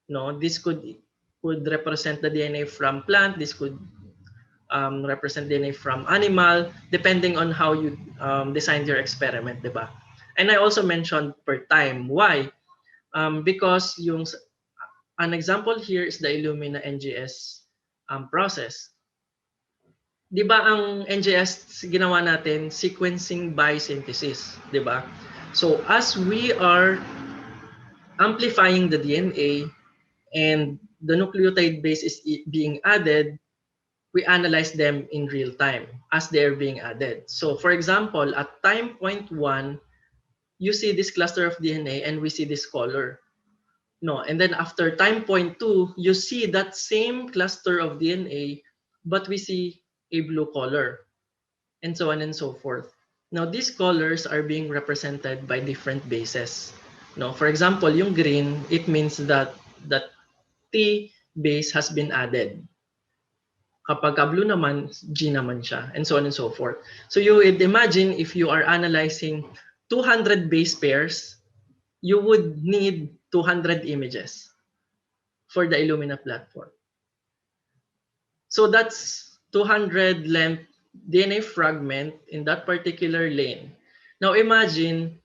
No, this could represent the DNA from plant. This could represent DNA from animal, depending on how you designed your experiment, diba? And I also mentioned per time. Why? Because an example here is the Illumina NGS process. Diba ang NGS ginawa natin, sequencing by synthesis, diba? So as we are amplifying the DNA and the nucleotide base is being added, we analyze them in real time as they're being added. So for example, at time point 1, you see this cluster of DNA and we see this color. No, and then after time point 2, you see that same cluster of DNA, but we see a blue color, and so on and so forth. Now these colors are being represented by different bases. No, for example, yung green, it means that T base has been added. Kapag blue naman, G naman siya, and so on and so forth. So you would imagine if you are analyzing 200 base pairs, you would need 200 images for the Illumina platform. So that's 200 length DNA fragment in that particular lane. Now imagine,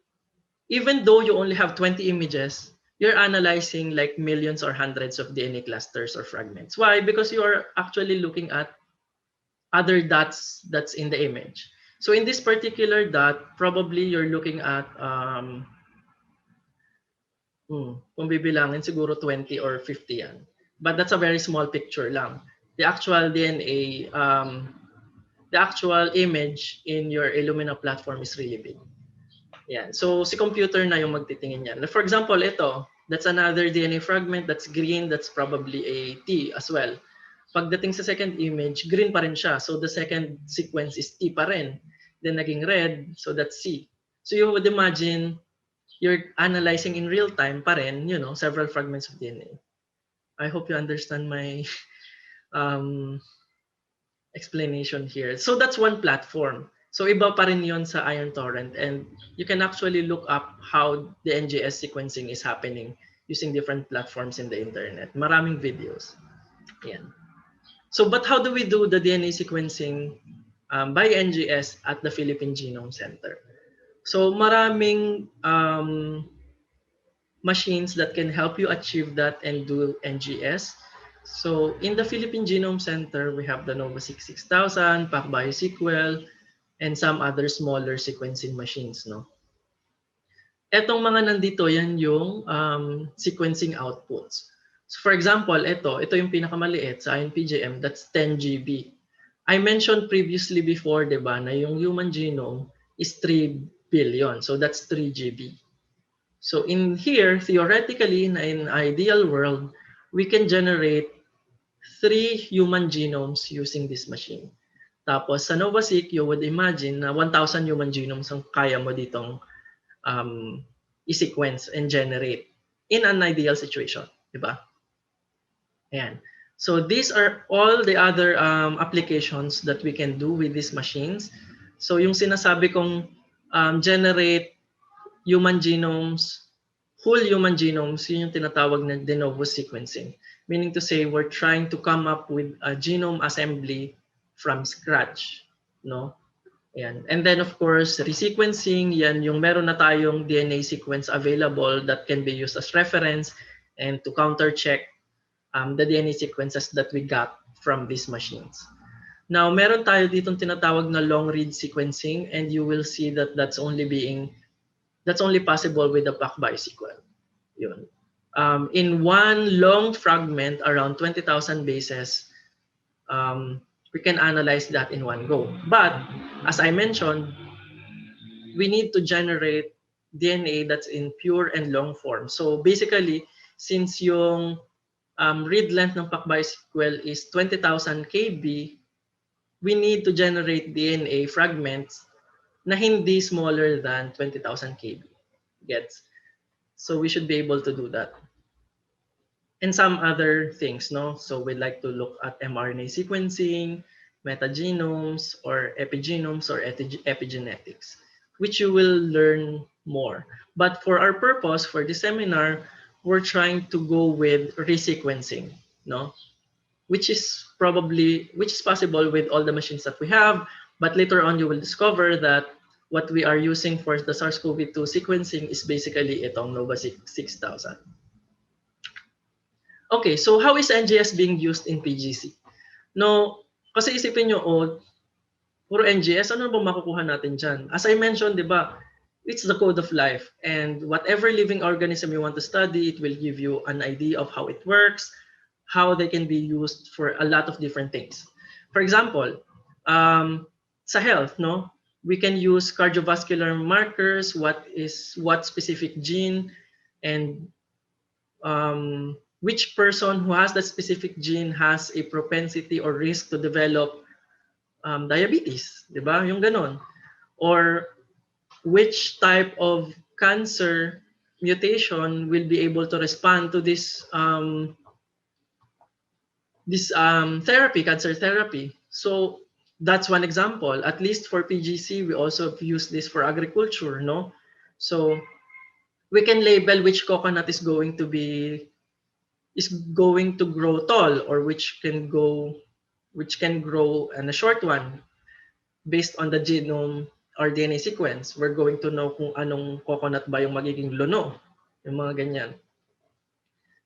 even though you only have 20 images, you're analyzing like millions or hundreds of DNA clusters or fragments. Why? Because you are actually looking at other dots that's in the image. So in this particular dot, probably you're looking at, kung bibilangin, siguro 20 or 50 yan. But that's a very small picture lang. the actual DNA, the actual image in your Illumina platform is really big. Yan. So si computer na yung magtitingin yan. For example, ito, that's another DNA fragment, that's green, that's probably a T as well. Pagdating sa second image, green pa rin siya. So the second sequence is T pa rin. Then naging red, so that's C. So you would imagine you're analyzing in real time pa rin, several fragments of DNA. I hope you understand my explanation here. So that's one platform. So iba pa rin yun sa Iron Torrent, and you can actually look up how the NGS sequencing is happening using different platforms in the internet. Maraming videos. Yan. So but how do we do the DNA sequencing by NGS at the Philippine Genome Center? So maraming machines that can help you achieve that and do NGS. So in the Philippine Genome Center, we have the NovaSeq 6000, bioinformatics, and some other smaller sequencing machines. No? Etong mga nandito, yan yung sequencing outputs. So for example, ito yung pinakamaliit sa INPGM, that's 10 GB. I mentioned previously before, di ba, na yung human genome is 3 billion. So that's 3 GB. So in here, theoretically, in an ideal world, we can generate 3 human genomes using this machine. Tapos sa NovaSeq, you would imagine na 1,000 human genomes ang kaya mo ditong i-sequence and generate in an ideal situation, di ba? Ayan. So these are all the other applications that we can do with these machines. So yung sinasabi kong generate human genomes, whole human genomes, yun yung tinatawag na de novo sequencing. Meaning to say, we're trying to come up with a genome assembly from scratch, no? Yan. And then of course, resequencing, yan yung meron na tayong DNA sequence available that can be used as reference and to counter check the DNA sequences that we got from these machines. Now, meron tayo ditong tinatawag na long read sequencing, and you will see that that's only possible with the PacBioSeq. Yun. In one long fragment, around 20,000 bases, we can analyze that in one go. But as I mentioned, we need to generate DNA that's in pure and long form. So basically, since yung read length ng PacBioSeq is 20,000 KB, we need to generate DNA fragments na hindi smaller than 20,000 KB. Gets? So we should be able to do that. And some other things, no? So we'd like to look at mRNA sequencing, metagenomes, or epigenomes, or epigenetics, which you will learn more. But for our purpose, for this seminar, we're trying to go with resequencing, no? Which is possible with all the machines that we have. But later on, you will discover that what we are using for the SARS-CoV-2 sequencing is basically itong NovaSeq 6000. Okay, so how is NGS being used in PGC? No, kasi isipin nyo, puro NGS, ano ba makukuha natin dyan? As I mentioned, di ba, it's the code of life. And whatever living organism you want to study, it will give you an idea of how it works, how they can be used for a lot of different things. For example, sa health, no? We can use cardiovascular markers, what specific gene, and which person who has that specific gene has a propensity or risk to develop diabetes, di ba? Yung ganon. Or which type of cancer mutation will be able to respond to this therapy, cancer therapy. So that's one example. At least for PGC, we also use this for agriculture, no? So we can label which coconut is going to grow tall, or which can grow in a short one based on the genome or DNA sequence. We're going to know kung anong coconut ba yung magiging luno, yung mga ganyan.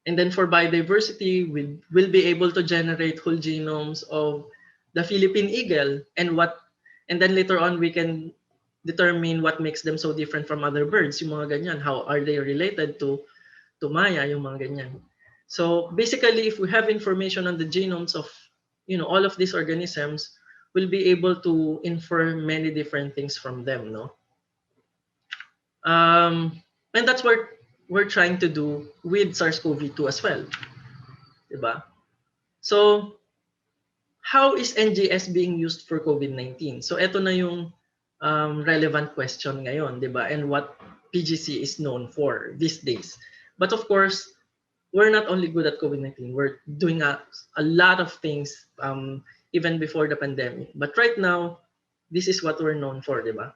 And then for biodiversity, we'll be able to generate whole genomes of the Philippine eagle, and then later on we can determine what makes them so different from other birds, yung mga ganyan. How are they related to Maya, yung mga ganyan. So basically, if we have information on the genomes of all of these organisms, will be able to infer many different things from them, no? And that's what we're trying to do with SARS-CoV-2 as well, diba? So, how is NGS being used for COVID-19? So, ito na yung relevant question ngayon, diba? And what PGC is known for these days. But of course, we're not only good at COVID-19, we're doing a lot of things even before the pandemic. But right now, this is what we're known for, diba?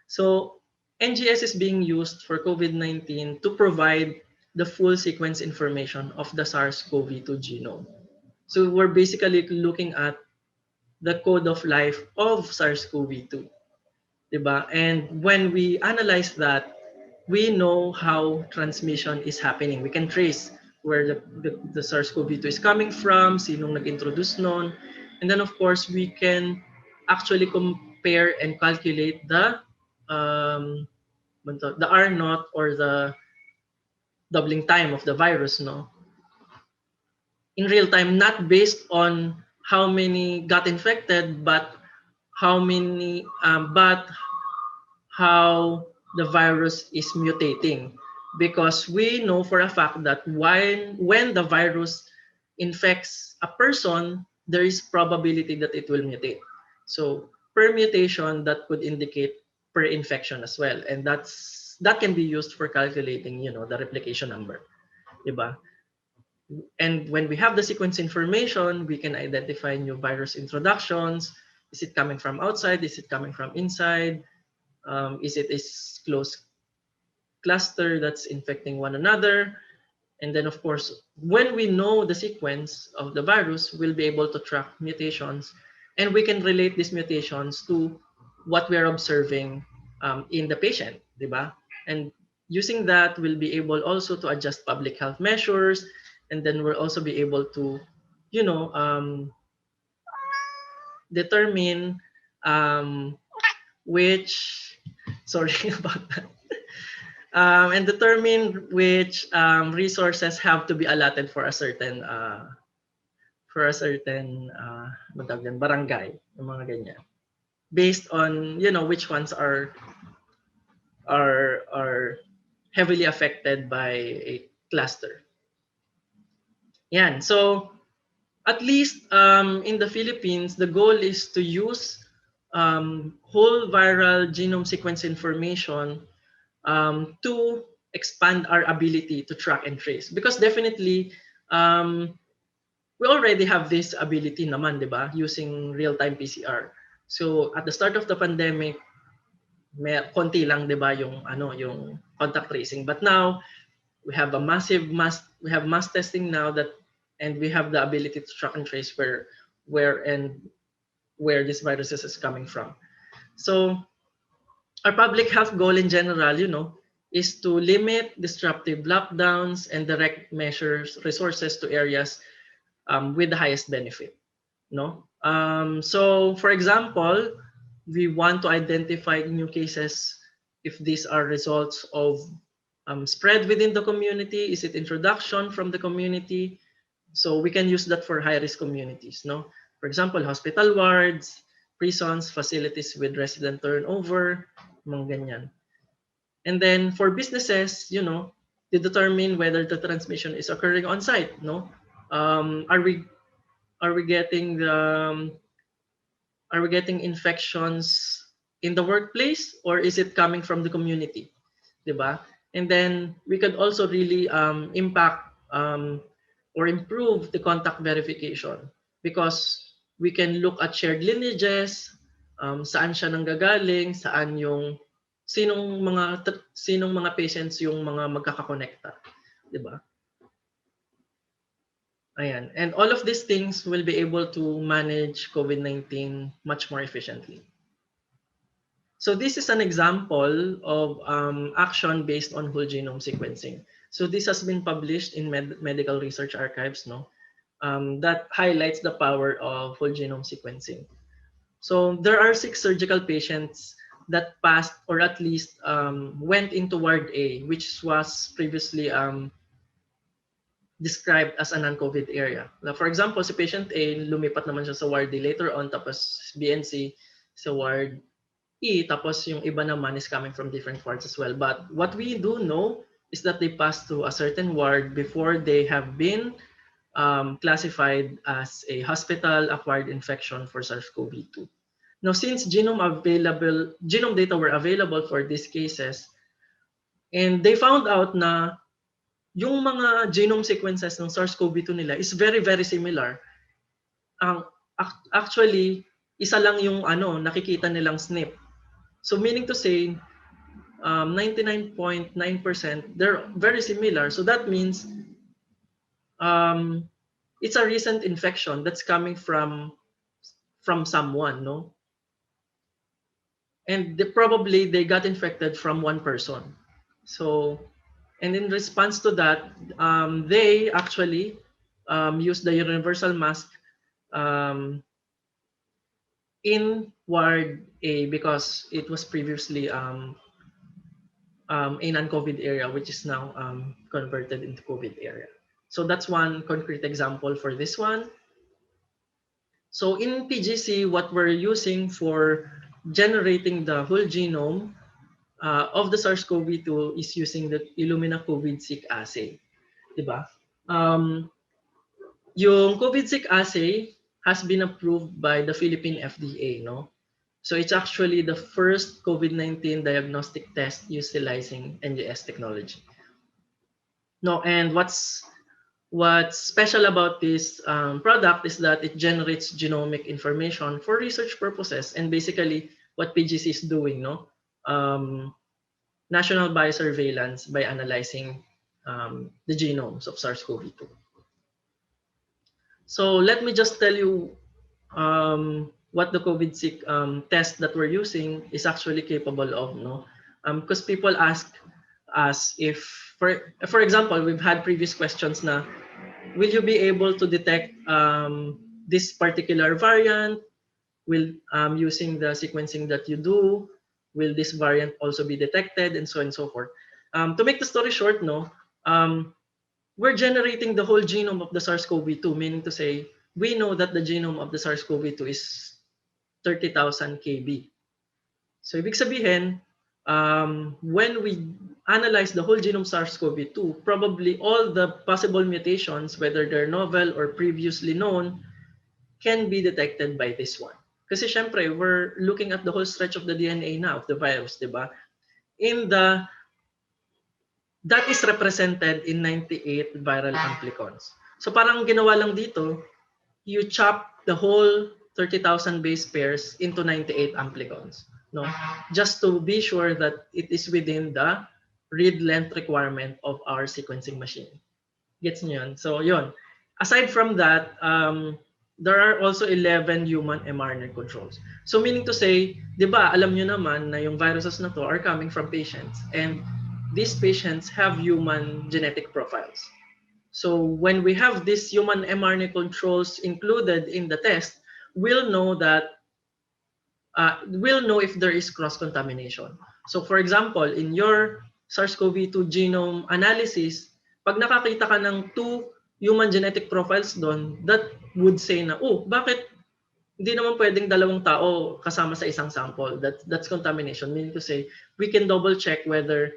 So, NGS is being used for COVID-19 to provide the full sequence information of the SARS-CoV-2 genome. So we're basically looking at the code of life of SARS-CoV-2, diba? And when we analyze that, we know how transmission is happening. We can trace where the SARS-CoV-2 is coming from, sinong nag-introduce nun. And then of course, we can actually compare and calculate the R naught or the doubling time of the virus, no? In real time, not based on how many got infected, but but how the virus is mutating. Because we know for a fact that when the virus infects a person, there is probability that it will mutate. So per mutation, that could indicate per infection as well, and that can be used for calculating, the replication number, diba? And when we have the sequence information, we can identify new virus introductions. Is it coming from outside? Is it coming from inside? Is it a close cluster that's infecting one another? And then, of course, when we know the sequence of the virus, we'll be able to track mutations, and we can relate these mutations to what we're observing in the patient, diba? And using that, we'll be able also to adjust public health measures, and then we'll also be able to, determine which, sorry about that, and determine which resources have to be allotted for a certain barangay, yung mga ganyan, based on which ones are heavily affected by a cluster. Yan. So at least in the Philippines, the goal is to use whole viral genome sequence information to expand our ability to track and trace. Because definitely, we already have this ability naman, di ba? Using real-time PCR. So at the start of the pandemic, konti lang, di ba, yung contact tracing. But now, we have mass testing now, and we have the ability to track and trace where this virus is coming from. So our public health goal in general, is to limit disruptive lockdowns and direct resources to areas with the highest benefit. No? So for example, we want to identify new cases if these are results of spread within the community. Is it introduction from the community? So we can use that for high-risk communities. No? For example, hospital wards, prisons, facilities with resident turnover, mga ganyan. And then for businesses, to determine whether the transmission is occurring on site. No? Are we getting infections in the workplace, or is it coming from the community, diba? And then we could also really impact or improve the contact verification, because we can look at shared lineages, saan siya nanggagaling, sinong mga patients yung mga magkakakonekta, diba? Ayan. And all of these things will be able to manage COVID-19 much more efficiently. So this is an example of action based on whole genome sequencing. So this has been published in medical research archives, that highlights the power of whole genome sequencing. So there are 6 surgical patients that passed, or at least went into Ward A, which was previously described as a non-COVID area. Now, for example, si patient A, lumipat naman siya sa ward D later on, tapos B and C sa ward E, tapos yung iba naman is coming from different wards as well. But what we do know is that they pass through a certain ward before they have been classified as a hospital-acquired infection for SARS-CoV-2. Now, since genome data were available for these cases, and they found out na yung mga genome sequences ng SARS-CoV-2 nila is very, very similar. Actually, isa lang yung nakikita nilang SNP. So meaning to say, 99.9% they're very similar. So that means it's a recent infection that's coming from someone, no? And probably they got infected from one person. So, and in response to that, they actually used the universal mask in ward A because it was previously a non-COVID area, which is now converted into COVID area. So that's one concrete example for this one. So in PGC, what we're using for generating the whole genome of the SARS-CoV-2 is using the Illumina COVIDSeq assay. Diba? Yung COVIDSeq assay has been approved by the Philippine FDA, no? So it's actually the first COVID-19 diagnostic test utilizing NGS technology. No, and what's special about this product is that it generates genomic information for research purposes, and basically what PGC is doing, no, national biosurveillance by analyzing the genomes of SARS-CoV-2. So let me just tell you what the COVIDSeq test that we're using is actually capable of, no? Because people ask us if, for example, we've had previous questions na, will you be able to detect this particular variant? Will using the sequencing that you do, will this variant also be detected, and so on and so forth. To make the story short, no, we're generating the whole genome of the SARS-CoV-2, meaning to say, we know that the genome of the SARS-CoV-2 is 30,000 kb. So ibig sabihin, when we analyze the whole genome SARS-CoV-2, probably all the possible mutations, whether they're novel or previously known, can be detected by this one. Kasi syempre, we're looking at the whole stretch of the DNA now of the virus, diba? That is represented in 98 viral amplicons. So parang ginawa lang dito, you chop the whole 30,000 base pairs into 98 amplicons, no? Just to be sure that it is within the read length requirement of our sequencing machine. Gets niyo yun? So yun. Aside from that, there are also 11 human mRNA controls. So meaning to say, di ba, alam nyo naman na yung viruses na to are coming from patients, and these patients have human genetic profiles. So when we have these human mRNA controls included in the test, we'll know if there is cross-contamination. So for example, in your SARS-CoV-2 genome analysis, pag nakakita ka ng 2 human genetic profiles doon, that would say na, oh, bakit hindi naman pwedeng dalawang tao kasama sa isang sample? That's contamination, meaning to say, we can double check whether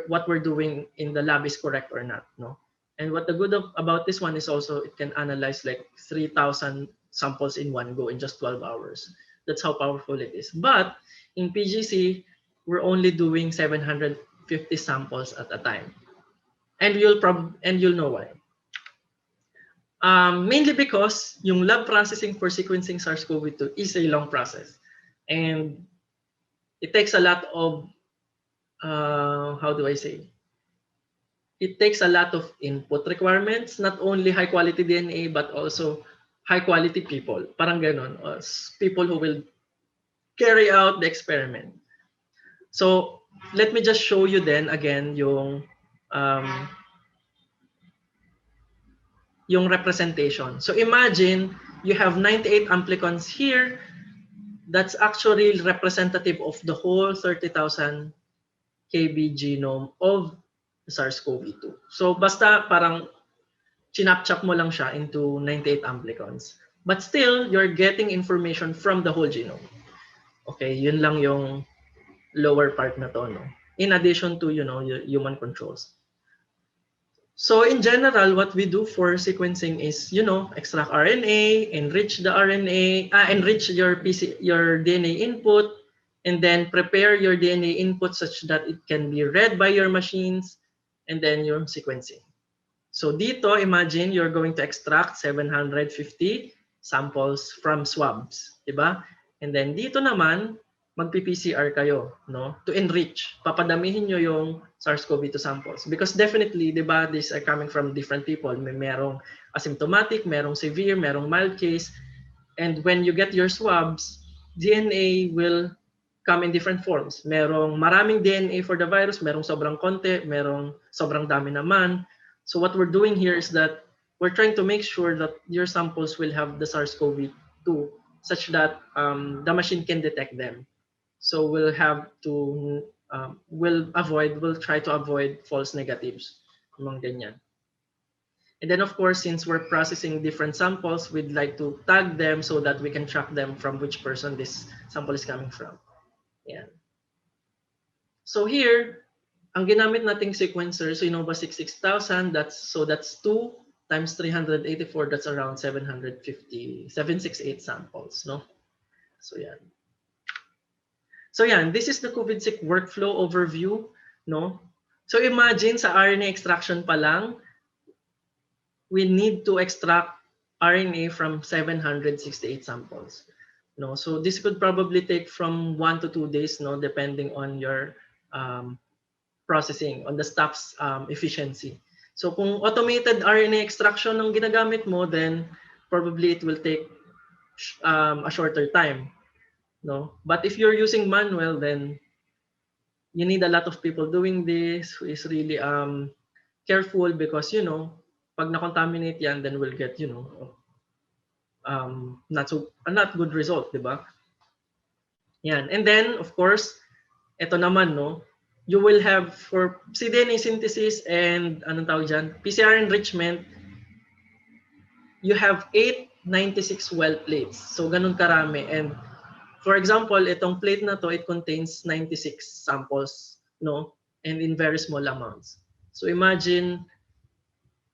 what we're doing in the lab is correct or not, no? And what the good about this one is also it can analyze like 3,000 samples in one go in just 12 hours. That's how powerful it is. But in PGC, we're only doing 750 samples at a time, and you'll know why. Mainly because yung lab processing for sequencing SARS-CoV-2 is a long process, and it takes a lot of how do I say? It takes a lot of input requirements, not only high quality DNA, but also high quality people. Parang ganon, people who will carry out the experiment. So let me just show you then again yung representation. So imagine you have 98 amplicons here. That's actually representative of the whole 30,000 kb genome of SARS-CoV-2. So basta parang chinap-chop mo lang siya into 98 amplicons. But still, you're getting information from the whole genome. Okay, yun lang yung lower part na to, no? In addition to, human controls. So in general, what we do for sequencing is, extract RNA, enrich the RNA, enrich your DNA input, and then prepare your DNA input such that it can be read by your machines, and then your sequencing. So dito, imagine you're going to extract 750 samples from swabs, diba? And then dito naman, magpi-PCR kayo, no? To enrich. Papadamihin nyo yung SARS-CoV-2 samples. Because definitely, diba, these are coming from different people. Merong asymptomatic, merong severe, merong mild case. And when you get your swabs, DNA will come in different forms. Merong maraming DNA for the virus, merong sobrang konti, merong sobrang dami naman. So what we're doing here is that we're trying to make sure that your samples will have the SARS-CoV-2 such that the machine can detect them. So we'll have to, we'll try to avoid false negatives among ganyan. And then of course, since we're processing different samples, we'd like to tag them so that we can track them from which person this sample is coming from. Yeah. So here, ang ginamit nating sequencer, so NovaSeq 6000, that's 2 times 384, that's around 768 samples, no? So yan. So yan, this is the COVIDSeq workflow overview, no? So imagine sa RNA extraction pa lang, we need to extract RNA from 768 samples. No, so this could probably take from 1 to 2 days, no, depending on your processing, on the staff's efficiency. So kung automated RNA extraction ang ginagamit mo, then probably it will take a shorter time, no? But if you're using manual, then you need a lot of people doing this who is really careful because pag na-contaminate yan, then we'll get not good result, di ba? Yan. And then of course, ito naman, no, you will have for cDNA synthesis and anong tawag dyan, PCR enrichment, you have 896 well plates. So ganun karami. And for example, itong plate na to, it contains 96 samples, no? And in very small amounts. So imagine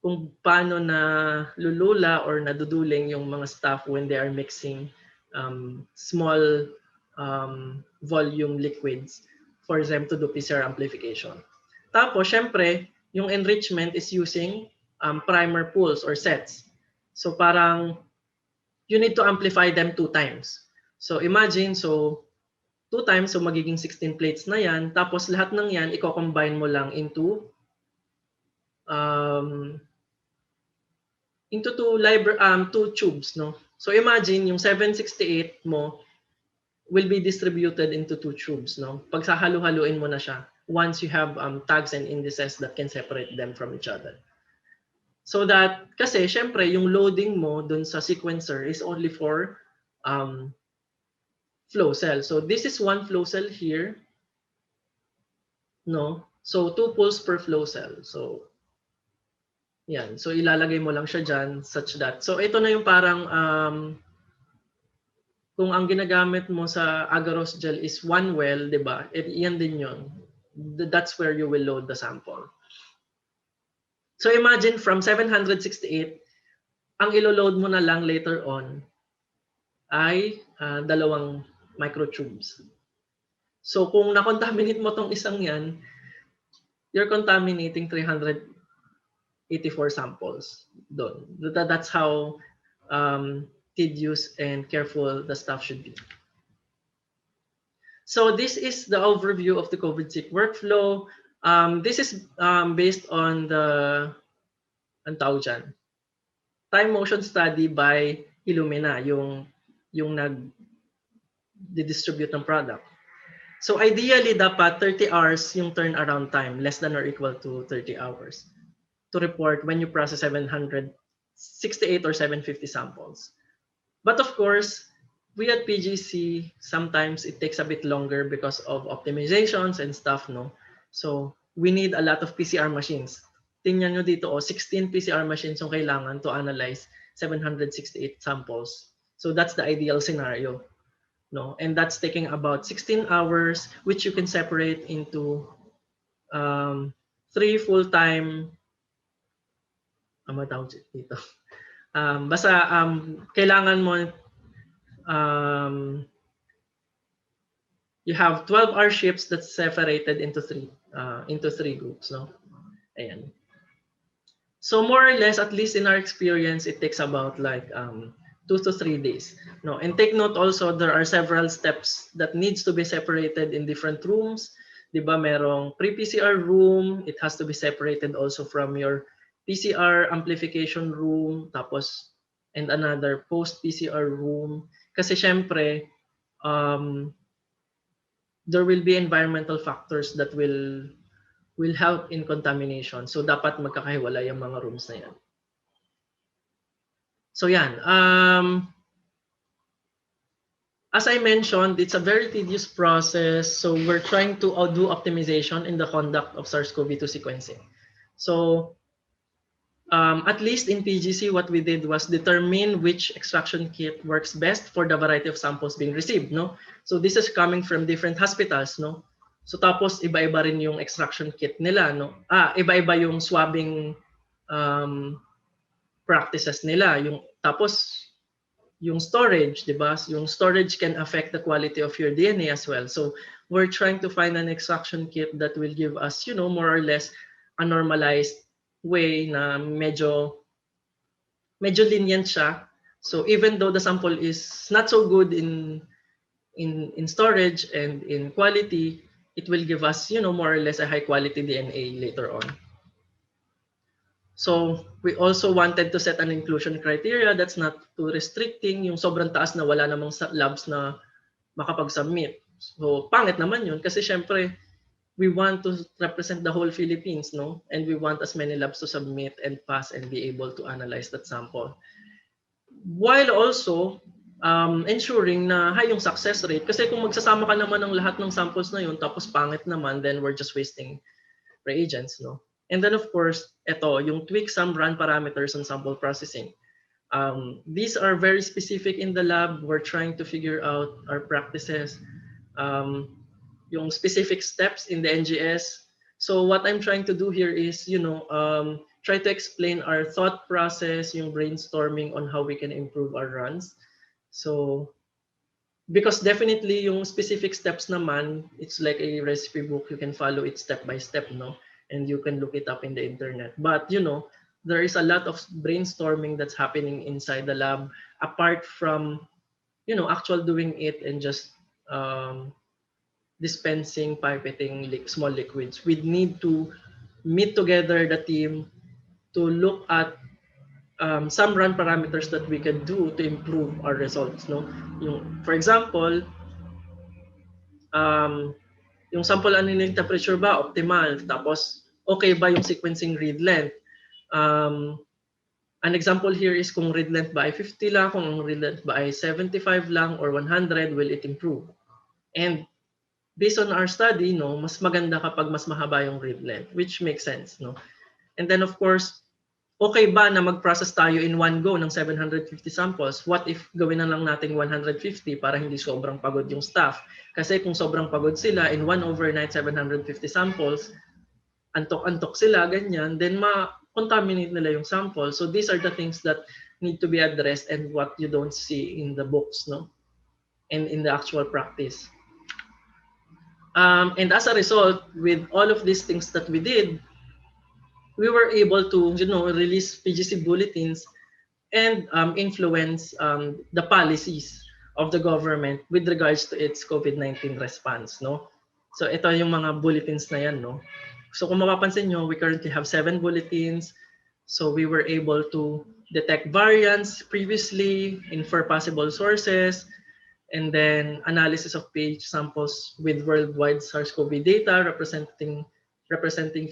kung paano na lulula or naduduling yung mga staff when they are mixing small volume liquids for them to do PCR amplification. Tapos, syempre, yung enrichment is using primer pools or sets. So parang you need to amplify them 2 times. So imagine, 2 times, so magiging 16 plates na yan. Tapos lahat ng yan, i-combine mo lang into 2 tubes, no? So imagine yung 768 mo will be distributed into 2 tubes, no? Pag sahalu-haluin mo na siya once you have tags and indices that can separate them from each other. So that kasi syempre yung loading mo dun sa sequencer is only for flow cell. So this is 1 flow cell here, no? So 2 pulls per flow cell. So yan. So ilalagay mo lang siya dyan such that. So ito na yung parang kung ang ginagamit mo sa agarose gel is 1 well, di ba? Yan din yun. That's where you will load the sample. So imagine from 768, ang ilo-load mo na lang later on ay 2 microtubes. So kung na-contaminate mo tong isang yan, you're contaminating 384 samples doon. That's how tedious and careful the staff should be. So this is the overview of the COVIDSeq workflow. This is based on the time motion study by Illumina, yung nag-distribute ng product. So ideally, dapat 30 hours yung turnaround time, less than or equal to 30 hours to report when you process 768 or 750 samples. But of course, we at PGC, sometimes it takes a bit longer because of optimizations and stuff, no? So we need a lot of PCR machines tingnan nyo dito, 16 PCR machines yung kailangan to analyze 768 samples. So that's the ideal scenario. No? And that's taking about 16 hours, which you can separate into 3 full-time, dito. Basta kailangan mo, you have 12-hour shifts that's separated into three groups. No? Ayan. So more or less, at least in our experience, it takes about like 2 to 3 days. No, and take note also, there are several steps that needs to be separated in different rooms. Diba, merong pre-PCR room, it has to be separated also from your PCR amplification room, tapos and another post-PCR room. Kasi syempre, there will be environmental factors that will help in contamination. So dapat magkakahiwalay yung mga rooms na yan. So yan. As I mentioned, it's a very tedious process. So we're trying to do optimization in the conduct of SARS-CoV-2 sequencing. So at least in PGC, what we did was determine which extraction kit works best for the variety of samples being received. No? So this is coming from different hospitals. No? So tapos iba-iba rin yung extraction kit nila. No? Iba-iba yung swabbing practices nila. Tapos yung storage, di ba? Yung storage can affect the quality of your DNA as well. So we're trying to find an extraction kit that will give us, more or less a normalized way na medyo lenient siya. So even though the sample is not so good in storage and in quality, it will give us, more or less a high quality DNA later on. So we also wanted to set an inclusion criteria that's not too restricting, yung sobrang taas na wala namang labs na makapag-submit. So pangit naman yun kasi syempre we want to represent the whole Philippines, no? And we want as many labs to submit and pass and be able to analyze that sample. While also ensuring na high yung success rate, kasi kung magsasama ka naman ng lahat ng samples na yun tapos pangit naman, then we're just wasting reagents, no? And then of course, yung tweak some run parameters on sample processing. These are very specific in the lab. We're trying to figure out our practices, yung specific steps in the NGS. So what I'm trying to do here is, try to explain our thought process, yung brainstorming on how we can improve our runs. So, because definitely yung specific steps naman, it's like a recipe book. You can follow it step by step, no? And you can look it up in the internet. But, there is a lot of brainstorming that's happening inside the lab, apart from, actual doing it and just dispensing, pipetting small liquids. We need to meet together the team to look at some run parameters that we can do to improve our results. No, for example, yung sample annealing temperature ba optimal? Tapos okay ba yung sequencing read length? An example here is kung read length ba ay 50 lang, kung read length ba ay 75 lang or 100, will it improve? And based on our study, no, mas maganda kapag mas mahaba yung read length, which makes sense, no? And then of course, okay ba na mag-process tayo in one go ng 750 samples? What if gawin na lang natin 150 para hindi sobrang pagod yung staff? Kasi kung sobrang pagod sila, in one overnight 750 samples, antok-antok sila, ganyan, then ma-contaminate nila yung sample. So these are the things that need to be addressed and what you don't see in the books, no? And in the actual practice. And as a result, with all of these things that we did, we were able to, release PGC bulletins and influence the policies of the government with regards to its COVID-19 response, no? So ito yung mga bulletins na yan, no? So kung mapapansin nyo, we currently have 7 bulletins. So we were able to detect variants previously, infer possible sources, and then analysis of pH samples with worldwide SARS-CoV data representing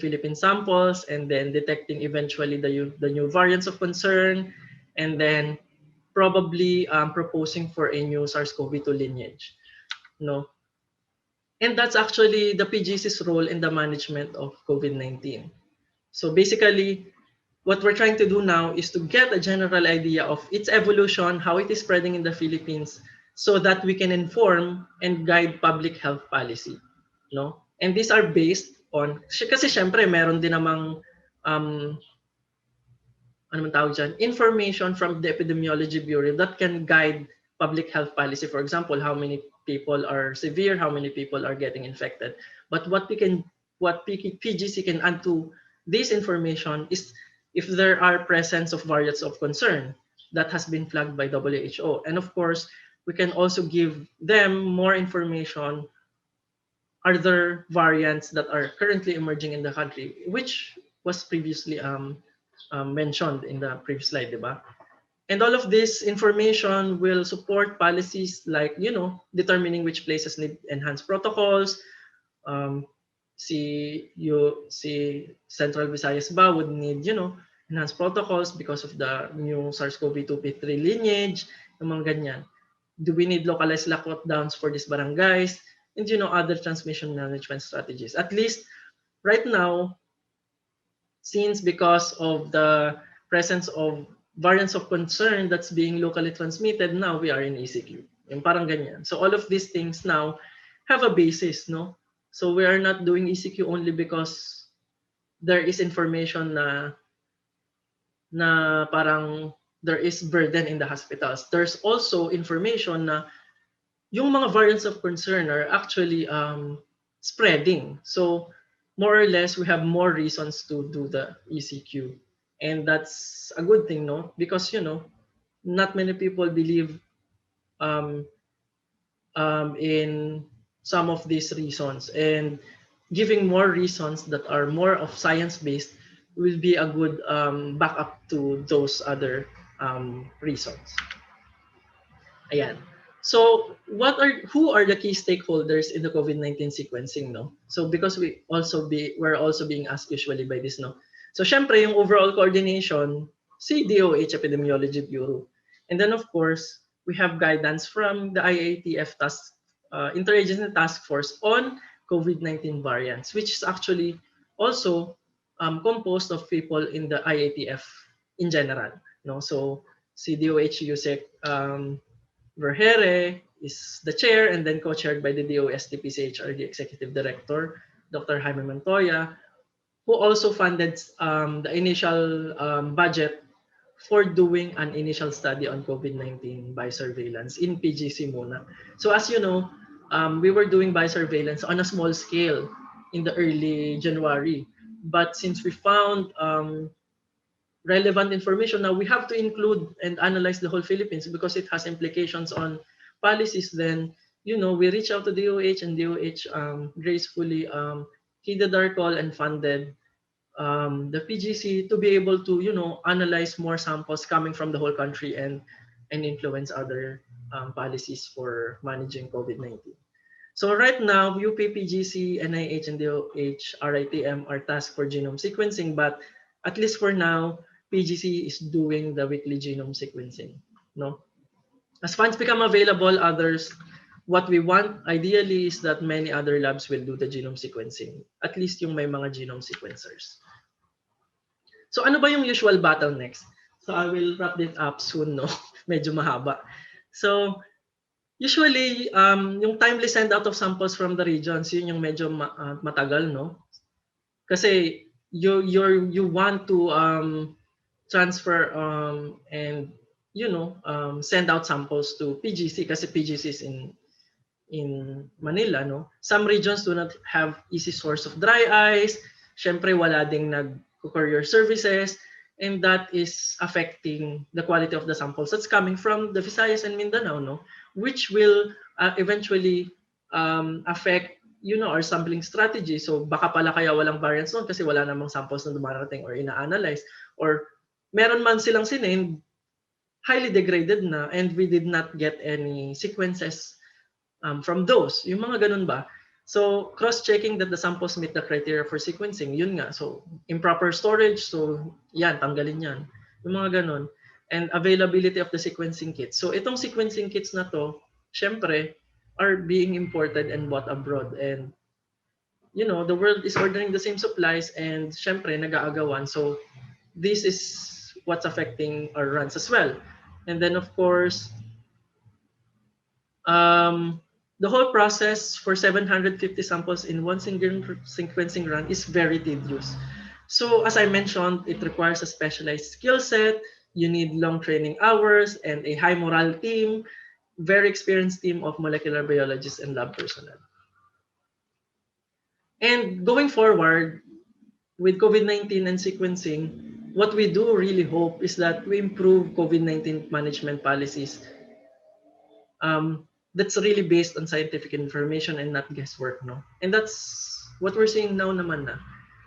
Philippine samples, and then detecting eventually the new variants of concern, and then probably proposing for a new SARS-CoV-2 lineage, no? And that's actually the PGC's role in the management of COVID-19. So basically, what we're trying to do now is to get a general idea of its evolution, how it is spreading in the Philippines, so that we can inform and guide public health policy. No? And these are based on, kasi syempre meron din namang um, ano man tawag dyan, information from the Epidemiology Bureau that can guide public health policy. For example, how many people are severe, how many people are getting infected. But what PGC can add to this information is if there are presence of variants of concern that has been flagged by WHO. And of course, we can also give them more information other variants that are currently emerging in the country, which was previously mentioned in the previous slide, diba? And all of this information will support policies like, determining which places need enhanced protocols. Si Central Visayas ba would need, enhanced protocols because of the new SARS-CoV-2 P3 lineage, yung mga ganyan. Do we need localized lockdowns for these barangays? And, other transmission management strategies. At least right now, since because of the presence of variants of concern that's being locally transmitted, now we are in ECQ. Yung parang ganyan. So all of these things now have a basis, no? So we are not doing ECQ only because there is information na parang there is burden in the hospitals. There's also information na yung mga variants of concern are actually spreading. So more or less, we have more reasons to do the ECQ. And that's a good thing, no? Because, not many people believe in some of these reasons. And giving more reasons that are more of science-based will be a good backup to those other reasons. Ayan. So who are the key stakeholders in the COVID-19 sequencing, no? So because we're also being asked usually by this, no? So syempre yung overall coordination, si DOH Epidemiology Bureau. And then of course, we have guidance from the IATF Interagency Task Force on COVID-19 variants, which is actually also composed of people in the IATF in general, no? So si DOH USEC Vergere is the chair, and then co-chaired by the DOST-PCHR, the executive director, Dr. Jaime Montoya, who also funded the initial budget for doing an initial study on COVID-19 biosurveillance in PGC muna. So as you know, we were doing biosurveillance on a small scale in the early January. But since we found relevant information, now we have to include and analyze the whole Philippines because it has implications on policies. Then, we reach out to DOH, and DOH gracefully heeded our call and funded the PGC to be able to, analyze more samples coming from the whole country and influence other policies for managing COVID-19. So right now, UP, PGC, NIH, and DOH, RITM are tasked for genome sequencing, but at least for now, PGC is doing the weekly genome sequencing. No, as funds become available, what we want ideally is that many other labs will do the genome sequencing. At least yung may mga genome sequencers. So ano ba yung usual bottlenecks? So I will wrap this up soon, no? Medyo mahaba. So usually, yung timely send out of samples from the regions, yun yung medyo matagal, no? Kasi you want to transfer and send out samples to PGC kasi PGC is in Manila, no? Some regions do not have easy source of dry ice. Syempre wala ding nag-courier services, and that is affecting the quality of the samples that's coming from the Visayas and Mindanao, no? Which will eventually affect our sampling strategy. So baka pala kaya walang variants noon kasi wala namang samples na dumarating or ina-analyze, or meron man silang sinend, highly degraded na, and we did not get any sequences from those. Yung mga ganun ba? So cross-checking that the samples meet the criteria for sequencing, yun nga. So improper storage, so yan, tanggalin yan. Yung mga ganun. And availability of the sequencing kits. So itong sequencing kits na to, syempre, are being imported and bought abroad. And you know, the world is ordering the same supplies and syempre nag-aagawan. So this is what's affecting our runs as well. And then of course, the whole process for 750 samples in one single sequencing run is very tedious. So as I mentioned, it requires a specialized skill set. You need long training hours and a high morale team, very experienced team of molecular biologists and lab personnel. And going forward with COVID-19 and sequencing, what we do really hope is that we improve COVID-19 management policies that's really based on scientific information and not guesswork, no? And that's what we're seeing now naman na.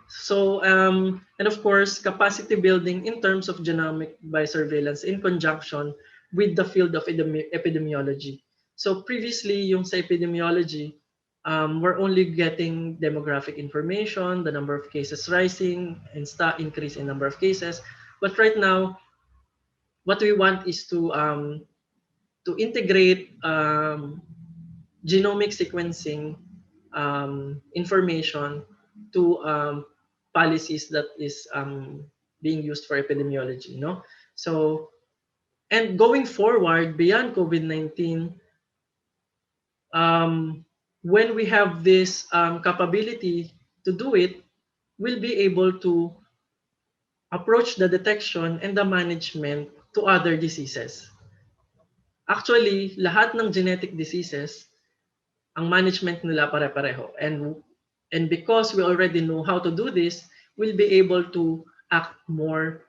So, and of course, capacity building in terms of genomic biosurveillance in conjunction with the field of epidemiology. So previously, yung sa epidemiology, we're only getting demographic information, the number of cases rising, and increase in number of cases. But right now, what we want is to integrate genomic sequencing information to policies that is being used for epidemiology, no? So, and going forward beyond COVID-19, when we have this capability to do it, we'll be able to approach the detection and the management to other diseases. Actually, lahat ng genetic diseases, ang management nila pare-pareho. And because we already know how to do this, we'll be able to act more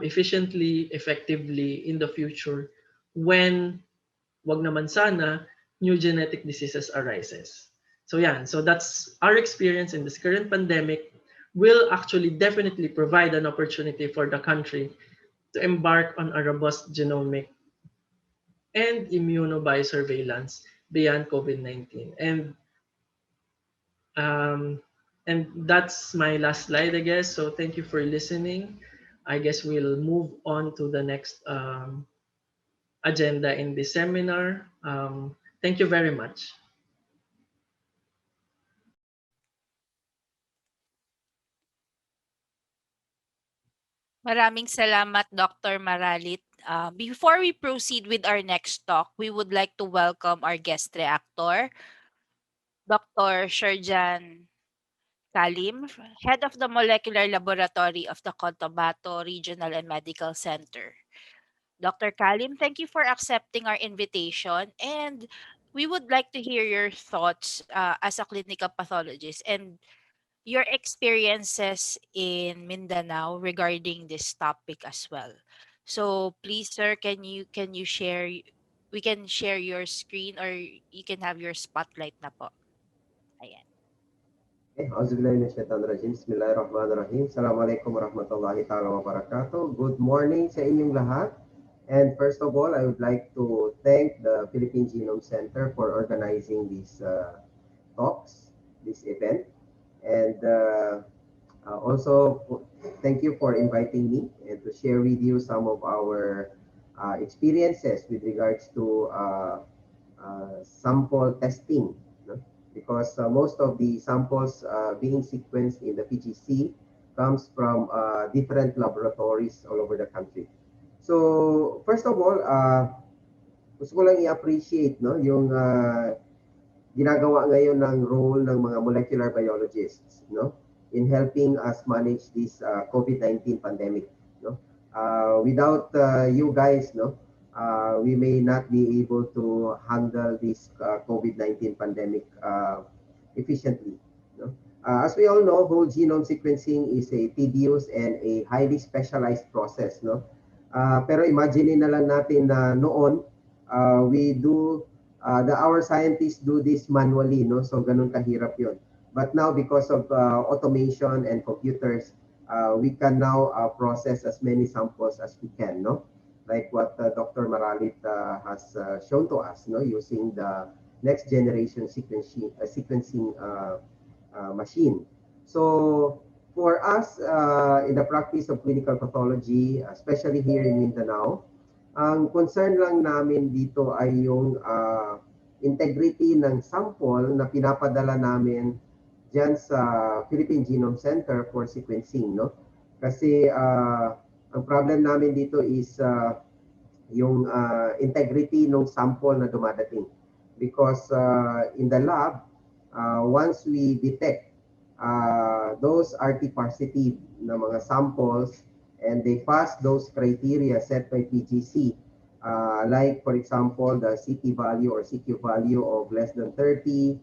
efficiently, effectively in the future when, wag naman sana, new genetic diseases arises. So yeah, so that's our experience in this current pandemic will actually definitely provide an opportunity for the country to embark on a robust genomic and immunobiosurveillance beyond COVID-19. Um, and that's my last slide, I guess. So thank you for listening. I guess we'll move on to the next agenda in this seminar. Thank you very much. Maraming salamat, Dr. Maralit. Before we proceed with our next talk, we would like to welcome our guest reactor, Dr. Sherjan Kalim, Head of the Molecular Laboratory of the Cotabato Regional and Medical Center. Dr. Kalim, thank you for accepting our invitation, and we would like to hear your thoughts as a clinical pathologist and your experiences in Mindanao regarding this topic as well. So please, sir, can you share we can share your screen or you can have your spotlight na po. Ayan. Auzubillahiminasyaitanirrajim. Bismillahirrahmanirrahim. Assalamualaikum warahmatullahi ta'ala wabarakatuh. Good morning sa inyong lahat. And first of all, I would like to thank the Philippine Genome Center for organizing these talks, this event. And also, thank you for inviting me and to share with you some of our experiences with regards to sample testing. No? Because most of the samples being sequenced in the PGC comes from different laboratories all over the country. So, first of all, gusto ko lang i-appreciate no, yung ginagawa ngayon ng role ng mga molecular biologists no, in helping us manage this COVID-19 pandemic. No? Without you guys, no, we may not be able to handle this COVID-19 pandemic efficiently. No? As we all know, whole genome sequencing is a tedious and a highly specialized process. No? Pero imagine na lang natin na noon, our scientists do this manually, no? So ganun kahirap yun. But now, because of automation and computers, we can now process as many samples as we can, no? Like what Dr. Maralit has shown to us, no? Using the next generation sequencing machine. So for us, in the practice of clinical pathology, especially here in Mindanao, ang concern lang namin dito ay yung integrity ng sample na pinapadala namin dyan sa Philippine Genome Center for sequencing, no? Kasi ang problem namin dito is yung integrity ng sample na dumadating. Because in the lab, once we detect those RT-positive na mga samples and they pass those criteria set by PGC, like for example, the Seque value or CQ value of less than 30,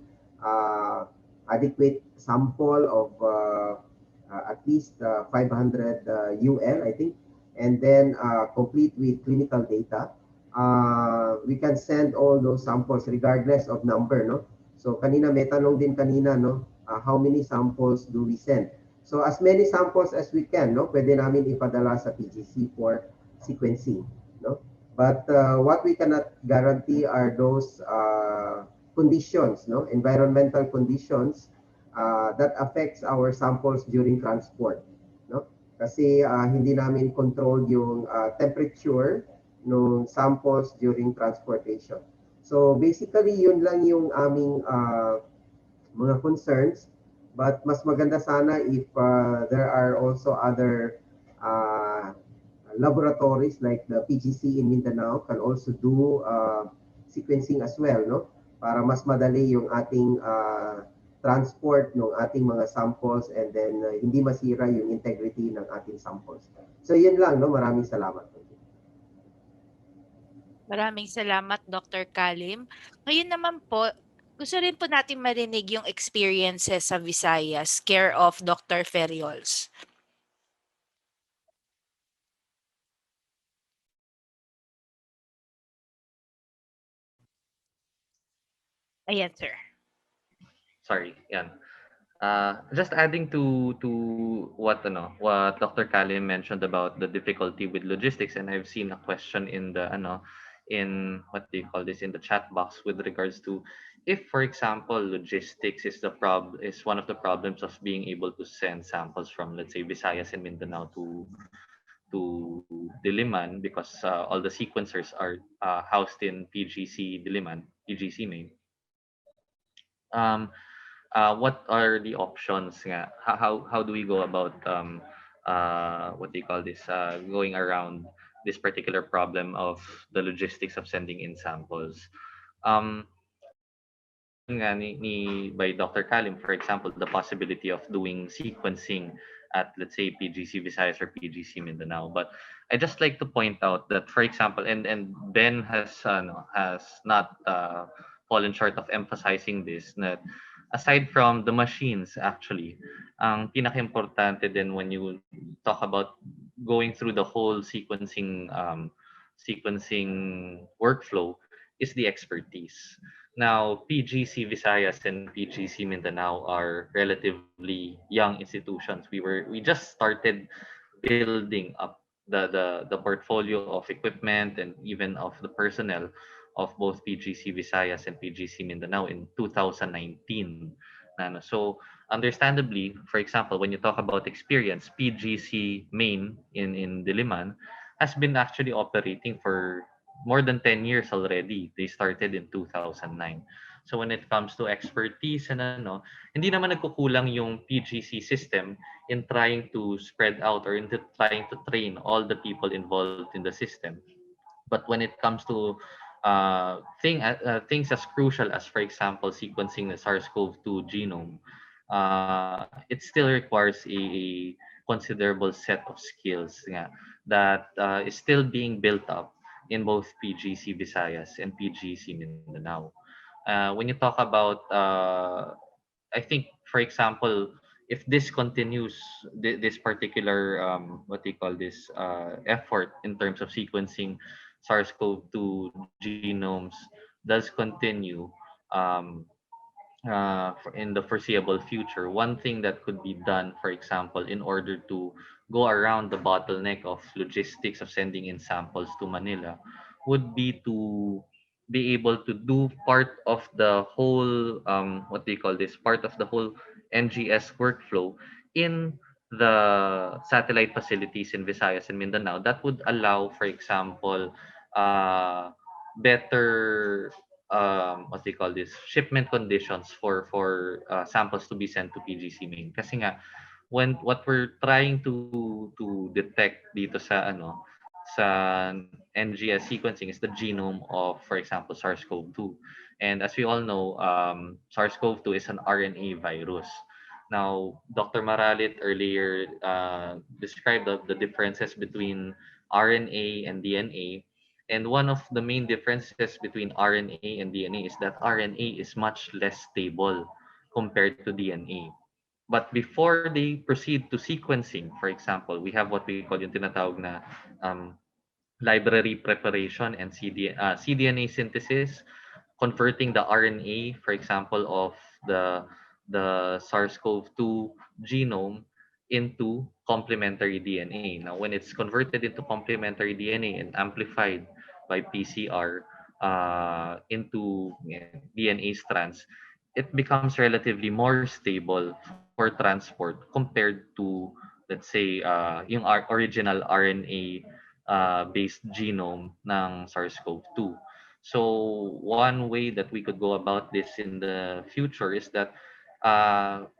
adequate sample of at least 500 UL, I think, and then complete with clinical data, we can send all those samples regardless of number, no? So kanina may tanong din kanina, no? How many samples do we send? So as many samples as we can, no? Pwede namin ipadala sa PGC for sequencing, no? But what we cannot guarantee are those conditions, no? Environmental conditions that affects our samples during transport, no? Kasi hindi namin control yung temperature ng samples during transportation. So basically, yun lang yung aming mga concerns. But mas maganda sana if there are also other laboratories like the PGC in Mindanao can also do sequencing as well, no? Para mas madali yung ating transport ng ating mga samples and then hindi masira yung integrity ng ating samples. So yun lang, no? Maraming salamat. Maraming salamat, Dr. Kalim. Ngayon naman po, gusto rin po natin marinig yung experiences sa Visayas, care of Dr. Ferriols. Ayan, sir. Sorry, yan. Just adding to what Dr. Kalim mentioned about the difficulty with logistics, and I've seen a question in the in what do you call this, in the chat box with regards to if, for example, logistics is one of the problems of being able to send samples from, let's say, Visayas and Mindanao to Diliman, because all the sequencers are housed in PGC Diliman, PGC main. Um, what are the options nga? How do we go about what do you call this, going around this particular problem of the logistics of sending in samples? Nga by Dr. Kalim, for example, the possibility of doing sequencing at, let's say, PGC Visayas or PGC Mindanao. But I just like to point out that, for example, and Ben has not fallen short of emphasizing this, that aside from the machines, actually, ang pinaka-importante din when you talk about going through the whole sequencing workflow is the expertise. Now, PGC Visayas and PGC Mindanao are relatively young institutions. We just started building up the portfolio of equipment and even of the personnel of both PGC Visayas and PGC Mindanao in 2019. So understandably, for example, when you talk about experience, PGC Main in Diliman has been actually operating for more than 10 years already. They started in 2009. So when it comes to expertise and hindi naman nagkukulang yung PGC system in trying to spread out or into trying to train all the people involved in the system. But when it comes to things as crucial as, for example, sequencing the SARS-CoV-2 genome, it still requires a considerable set of skills that is still being built up in both PGC Visayas and PGC Mindanao. When you talk about, I think, for example, if this continues, this particular what do you call this, effort in terms of sequencing SARS-CoV-2 genomes does continue um, in the foreseeable future, one thing that could be done, for example, in order to go around the bottleneck of logistics of sending in samples to Manila, would be to be able to do part of the whole, what do you call this, part of the whole NGS workflow in the satellite facilities in Visayas and Mindanao. That would allow, for example, better what they call this, shipment conditions for samples to be sent to PGC main. Kasi nga, when what we're trying to detect dito sa sa NGS sequencing is the genome of, for example, SARS-CoV-2. And as we all know, SARS-CoV-2 is an RNA virus. Now, Dr. Maralit earlier described the differences between RNA and DNA. And one of the main differences between RNA and DNA is that RNA is much less stable compared to DNA. But before they proceed to sequencing, for example, we have what we call yung tinatawag na um, library preparation and cDNA synthesis, converting the RNA, for example, of the SARS-CoV-2 genome into complementary DNA. Now, when it's converted into complementary DNA and amplified by PCR into DNA strands, it becomes relatively more stable for transport compared to, let's say, yung original RNA based genome ng SARS-CoV-2. So one way that we could go about this in the future is that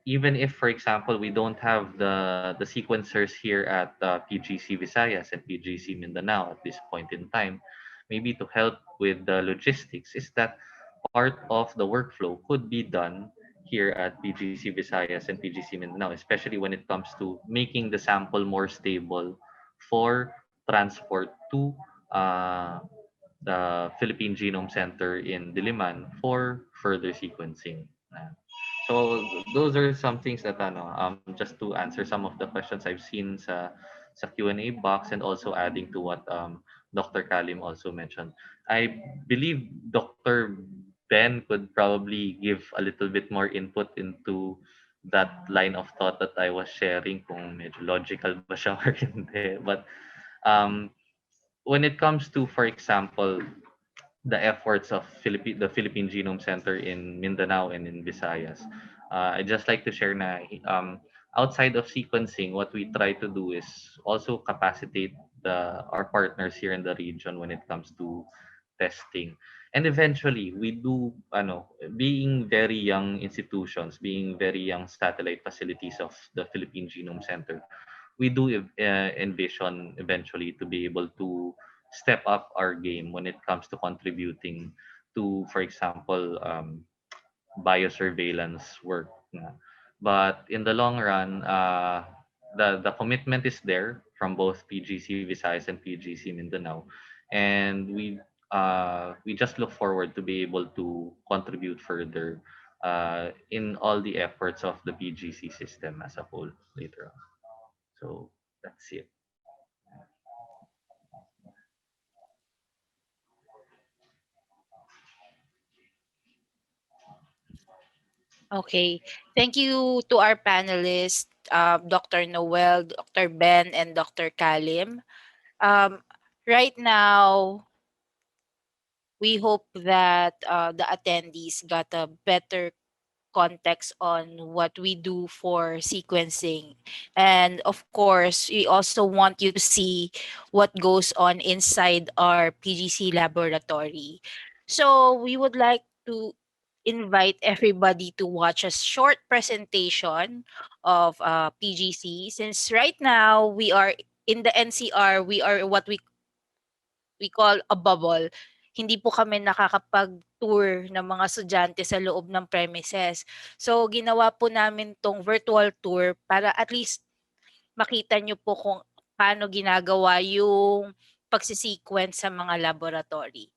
even if, for example, we don't have the sequencers here at PGC Visayas and PGC Mindanao at this point in time, maybe to help with the logistics is that part of the workflow could be done here at PGC Visayas and PGC Mindanao, especially when it comes to making the sample more stable for transport to uh, the Philippine Genome Center in Diliman for further sequencing. So those are some things that just to answer some of the questions I've seen sa Q&A box, and also adding to what Dr. Kalim also mentioned. I believe Dr. Ben could probably give a little bit more input into that line of thought that I was sharing, kung medyo logical ba siya or hindi. But um, when it comes to, for example, the efforts of the Philippine Genome Center in Mindanao and in Visayas, I just like to share na outside of sequencing, what we try to do is also capacitate our partners here in the region when it comes to testing. And eventually, we do, being very young institutions, being very young satellite facilities of the Philippine Genome Center, we do envision eventually to be able to step up our game when it comes to contributing to, for example, biosurveillance work. But in the long run, the commitment is there from both PGC Visayas and PGC Mindanao, and we just look forward to be able to contribute further in all the efforts of the PGC system as a whole later on. So that's it. Okay. Thank you to our panelists, Dr. Noel, Dr. Ben, and Dr. Kalim. Um, right now, we hope that the attendees got a better context on what we do for sequencing. And of course, we also want you to see what goes on inside our PGC laboratory. So we would like to invite everybody to watch a short presentation of PGC, since right now we are in the NCR, we are what we call a bubble. Hindi po kami nakakapag-tour ng mga estudyante sa loob ng premises. So, ginawa po namin 'tong virtual tour para at least makita niyo po kung paano ginagawa yung pagse-sequence sa mga laboratory.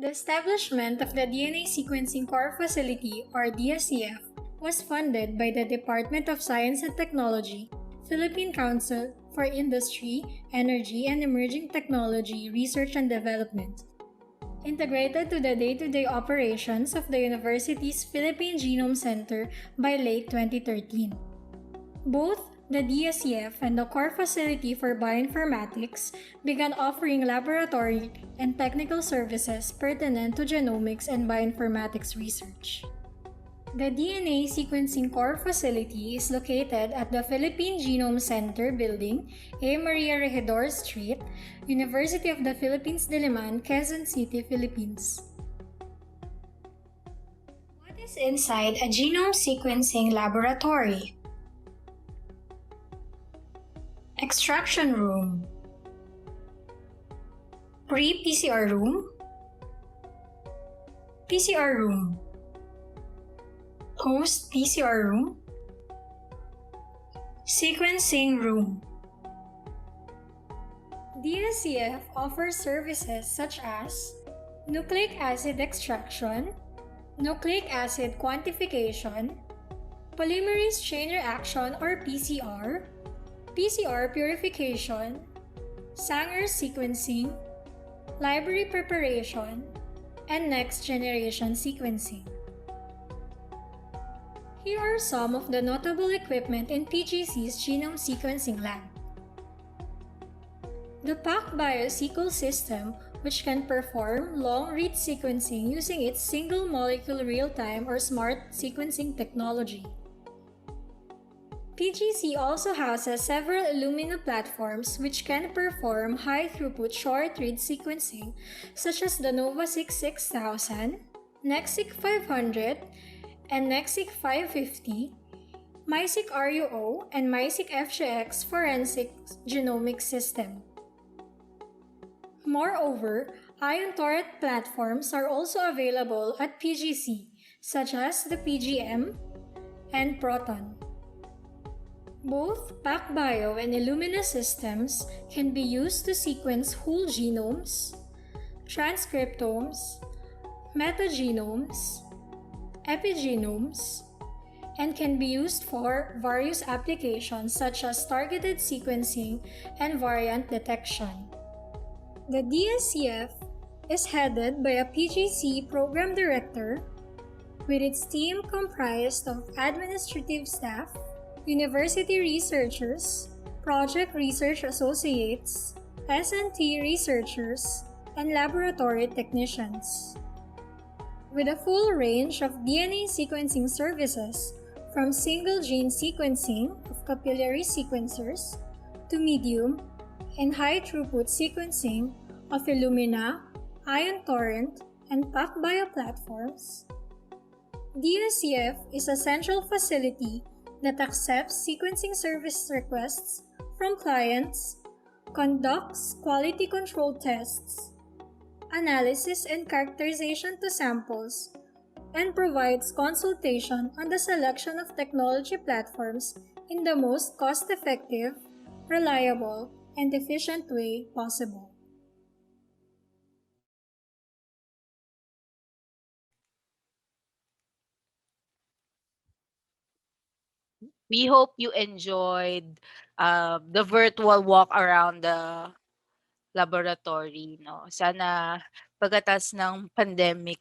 The establishment of the DNA Sequencing Core Facility, or DSCF, was funded by the Department of Science and Technology, Philippine Council for Industry, Energy, and Emerging Technology Research and Development, integrated to the day-to-day operations of the university's Philippine Genome Center by late 2013. Both the DSCF and the Core Facility for Bioinformatics began offering laboratory and technical services pertinent to genomics and bioinformatics research. The DNA Sequencing Core Facility is located at the Philippine Genome Center Building, A. Maria Regidor Street, University of the Philippines, Diliman, Quezon City, Philippines. What is inside a genome sequencing laboratory? Extraction room, pre-PCR room, PCR room, post-PCR room, sequencing room. DSCF offers services such as nucleic acid extraction, nucleic acid quantification, polymerase chain reaction or PCR, PCR purification, Sanger sequencing, library preparation, and next-generation sequencing. Here are some of the notable equipment in PGC's genome sequencing lab. The PacBio Sequel system, which can perform long-read sequencing using its single-molecule real-time or smart sequencing technology. PGC also houses several Illumina platforms which can perform high-throughput short-read sequencing such as the NovaSeq 6000, NextSeq 500, and NextSeq 550, MySeq RUO, and MySeq FGX forensic genomic system. Moreover, ion torrent platforms are also available at PGC, such as the PGM and Proton. Both PacBio and Illumina systems can be used to sequence whole genomes, transcriptomes, metagenomes, epigenomes, and can be used for various applications such as targeted sequencing and variant detection. The DSCF is headed by a PGC program director with its team comprised of administrative staff, university researchers, project research associates, S&T researchers, and laboratory technicians. With a full range of DNA sequencing services, from single-gene sequencing of capillary sequencers to medium and high-throughput sequencing of Illumina, ion torrent, and PacBio platforms, DSCF is a central facility that accepts sequencing service requests from clients, conducts quality control tests, analysis and characterization to samples, and provides consultation on the selection of technology platforms in the most cost-effective, reliable, and efficient way possible. We hope you enjoyed the virtual walk around the laboratory, no? Sana pagkatas ng pandemic,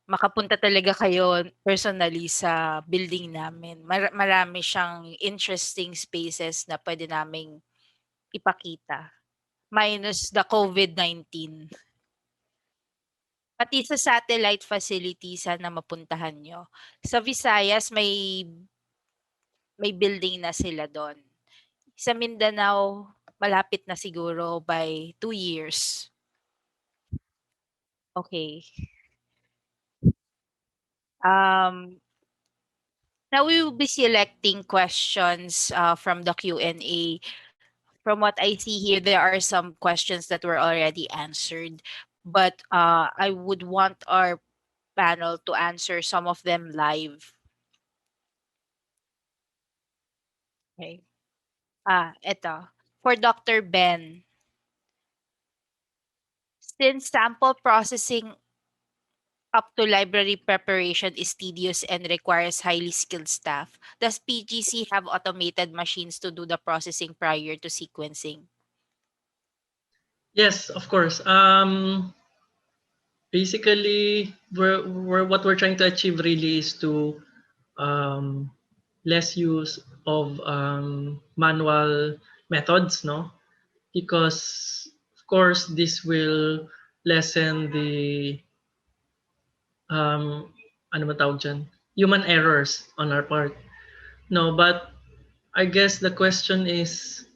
makapunta talaga kayo personally sa building namin. Marami siyang interesting spaces na pwede naming ipakita. Minus the COVID-19. Pati sa satellite facility, sana mapuntahan nyo. Sa Visayas, may building na sila doon. Sa Mindanao, malapit na siguro by 2 years. Okay. Now we will be selecting questions from the Q&A. From what I see here, there are some questions that were already answered, but I would want our panel to answer some of them live. Okay. Ito. For Dr. Ben, since sample processing up to library preparation is tedious and requires highly skilled staff, does PGC have automated machines to do the processing prior to sequencing? Yes, of course. Basically, what we're trying to achieve really is to less use of manual methods, no? Because of course this will lessen the um ano ba tawag dyan? Human errors on our part. No, but I guess the question is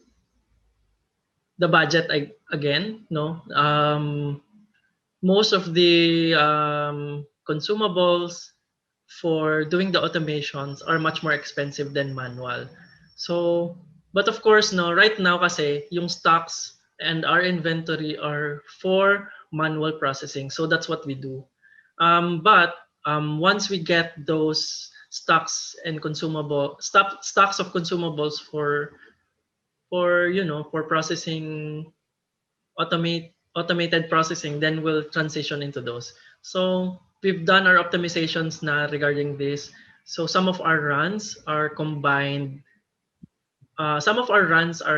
the budget again, no? Most of the consumables for doing the automations are much more expensive than manual. So, but of course, no, right now kasi yung stocks and our inventory are for manual processing. So that's what we do. But once we get those stocks of consumables for for processing automated processing, then we'll transition into those. So we've done our optimizations na regarding this. So some of our runs are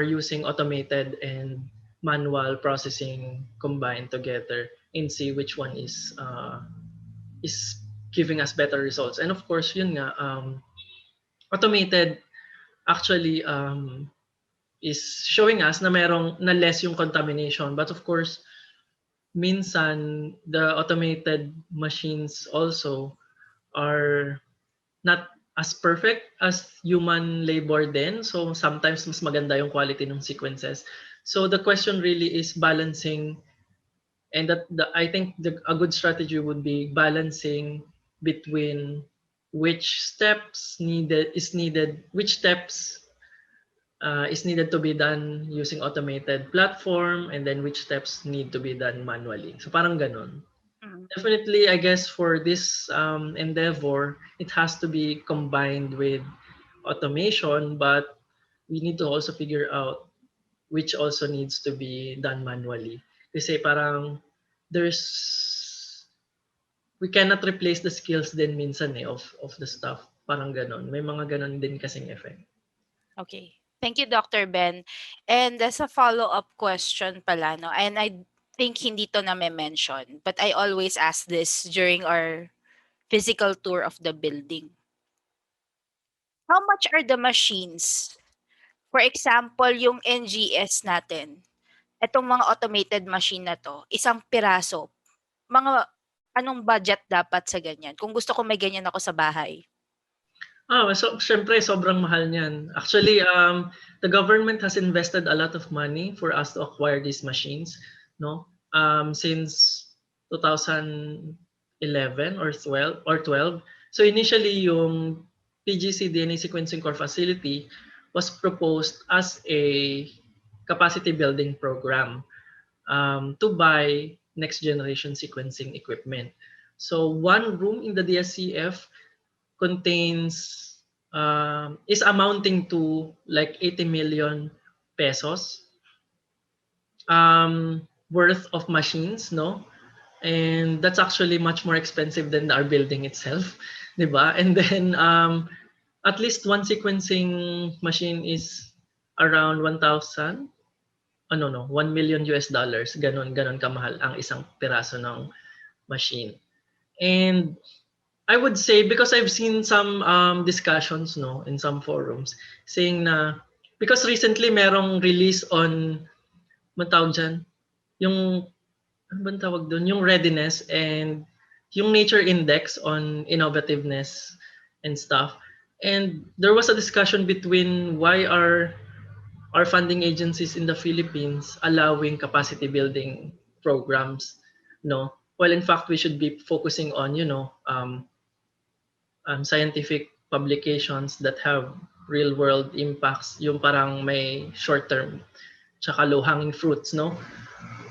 using automated and manual processing combined together and see which one is giving us better results. And of course, yun nga, automated actually is showing us na merong na less yung contamination. But of course, minsan the automated machines also are not as perfect as human labor din. So sometimes mas maganda yung quality ng sequences. So the question really is balancing, and I think a good strategy would be balancing between which steps is needed to be done using automated platform, and then which steps need to be done manually. So parang ganun. Mm. Definitely, I guess for this endeavor, it has to be combined with automation, but we need to also figure out which also needs to be done manually. Kasi parang we cannot replace the skills din minsan of the staff. Parang ganon. May mga ganon din kasing effect. Okay. Thank you, Dr. Ben. And as a follow-up question pala, no, and I think hindi to na may mention, but I always ask this during our physical tour of the building. How much are the machines? For example, yung NGS natin, itong mga automated machine na to, isang piraso, mga anong budget dapat sa ganyan? Kung gusto ko may ganyan ako sa bahay. So syempre sobrang mahal niyan. Actually, the government has invested a lot of money for us to acquire these machines, no? Since 2011 or 12. So initially yung PGC DNA sequencing core facility was proposed as a capacity building program to buy next generation sequencing equipment. So one room in the DSCF contains is amounting to like 80 million pesos worth of machines, no? And that's actually much more expensive than our building itself, diba? And then at least one sequencing machine is around 1,000. No, 1 million US dollars. Ganon kamahal ang isang piraso ng machine. And I would say, because I've seen some discussions, no, in some forums saying na because recently merong release on matawag dyan, yung ano bang tawag doon, yung readiness and yung nature index on innovativeness and stuff. And there was a discussion between why are our funding agencies in the Philippines allowing capacity building programs, no? Well, in fact, we should be focusing on, scientific publications that have real world impacts, yung parang may short term tsaka low hanging fruits, no?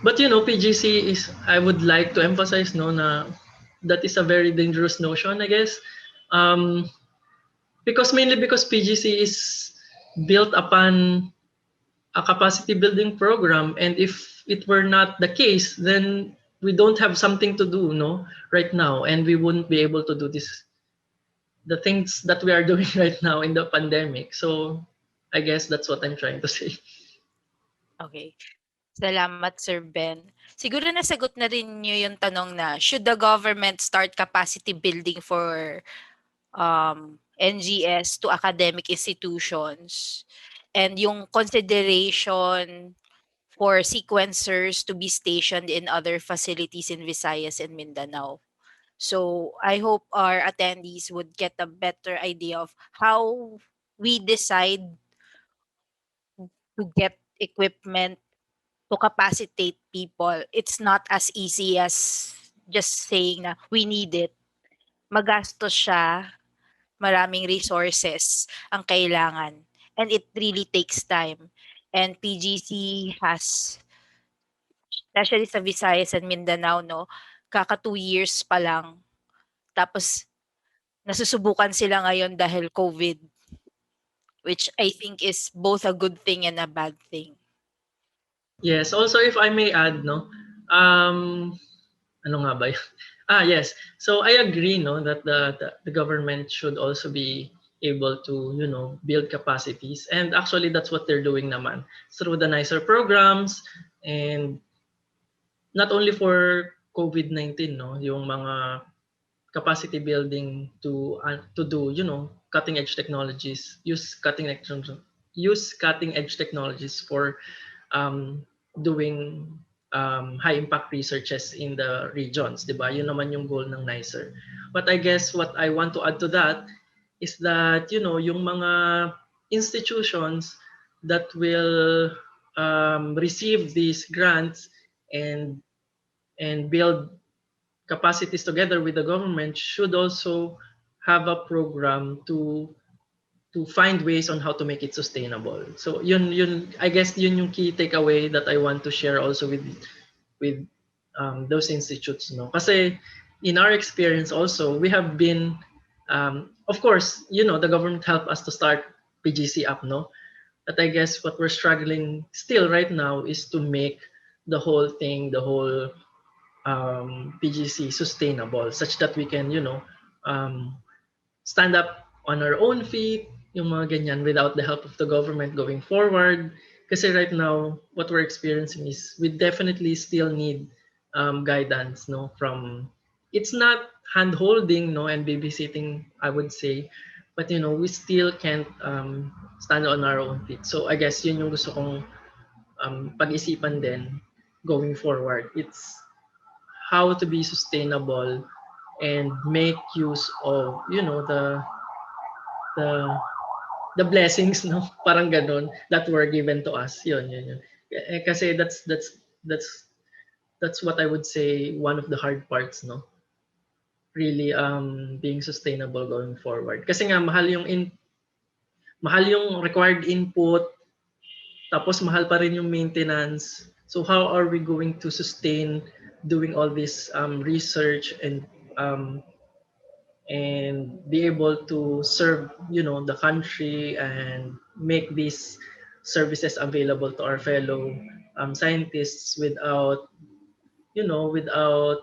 But PGC is, I would like to emphasize, no, na that is a very dangerous notion, I guess. Mainly because PGC is built upon a capacity building program, and if it were not the case, then we don't have something to do, no, right now, and we wouldn't be able to do the things that we are doing right now in the pandemic. So I guess that's what I'm trying to say. Okay. Salamat, Sir Ben. Siguro nasagot na rin niyo yung tanong na, should the government start capacity building for NGS to academic institutions? And yung consideration for sequencers to be stationed in other facilities in Visayas and Mindanao. So I hope our attendees would get a better idea of how we decide to get equipment to capacitate people. It's not as easy as just saying na we need it. Magastos siya, maraming resources ang kailangan. And it really takes time. And PGC has, especially sa Visayas and Mindanao, no, kaka 2 years pa lang. Tapos, nasusubukan sila ngayon dahil COVID, which I think is both a good thing and a bad thing. Yes, also if I may add, no, ano nga ba yun? Yes. So I agree, no, that the government should also be able to, build capacities. And actually, that's what they're doing naman through the nicer programs, and not only for COVID-19, no, yung mga capacity building to do, cutting edge technologies, use cutting edge technologies for doing high impact researches in the regions, di ba? Yun naman yung goal ng NICER. But I guess what I want to add to that is that, yung mga institutions that will receive these grants and build capacities together with the government should also have a program to find ways on how to make it sustainable. So yun I guess yun yung key takeaway that I want to share also with those institutes, no. Kasi in our experience also, we have been of course, the government helped us to start PGC up, no. But I guess what we're struggling still right now is to make the whole thing, the whole PGC sustainable, such that we can, stand up on our own feet, yung mga ganyan, without the help of the government going forward. Kasi right now, what we're experiencing is we definitely still need guidance, no, from, it's not hand-holding, no, and babysitting, I would say, but we still can't stand on our own feet. So I guess yun yung gusto kong pag-isipan din going forward. It's how to be sustainable and make use of, the blessings, no, parang ganun, that were given to us. Yun. Kasi that's what I would say, one of the hard parts, no, really being sustainable going forward. Kasi nga mahal yung required input, tapos mahal pa rin yung maintenance. So how are we going to sustain doing all this research and be able to serve, the country and make these services available to our fellow scientists without, without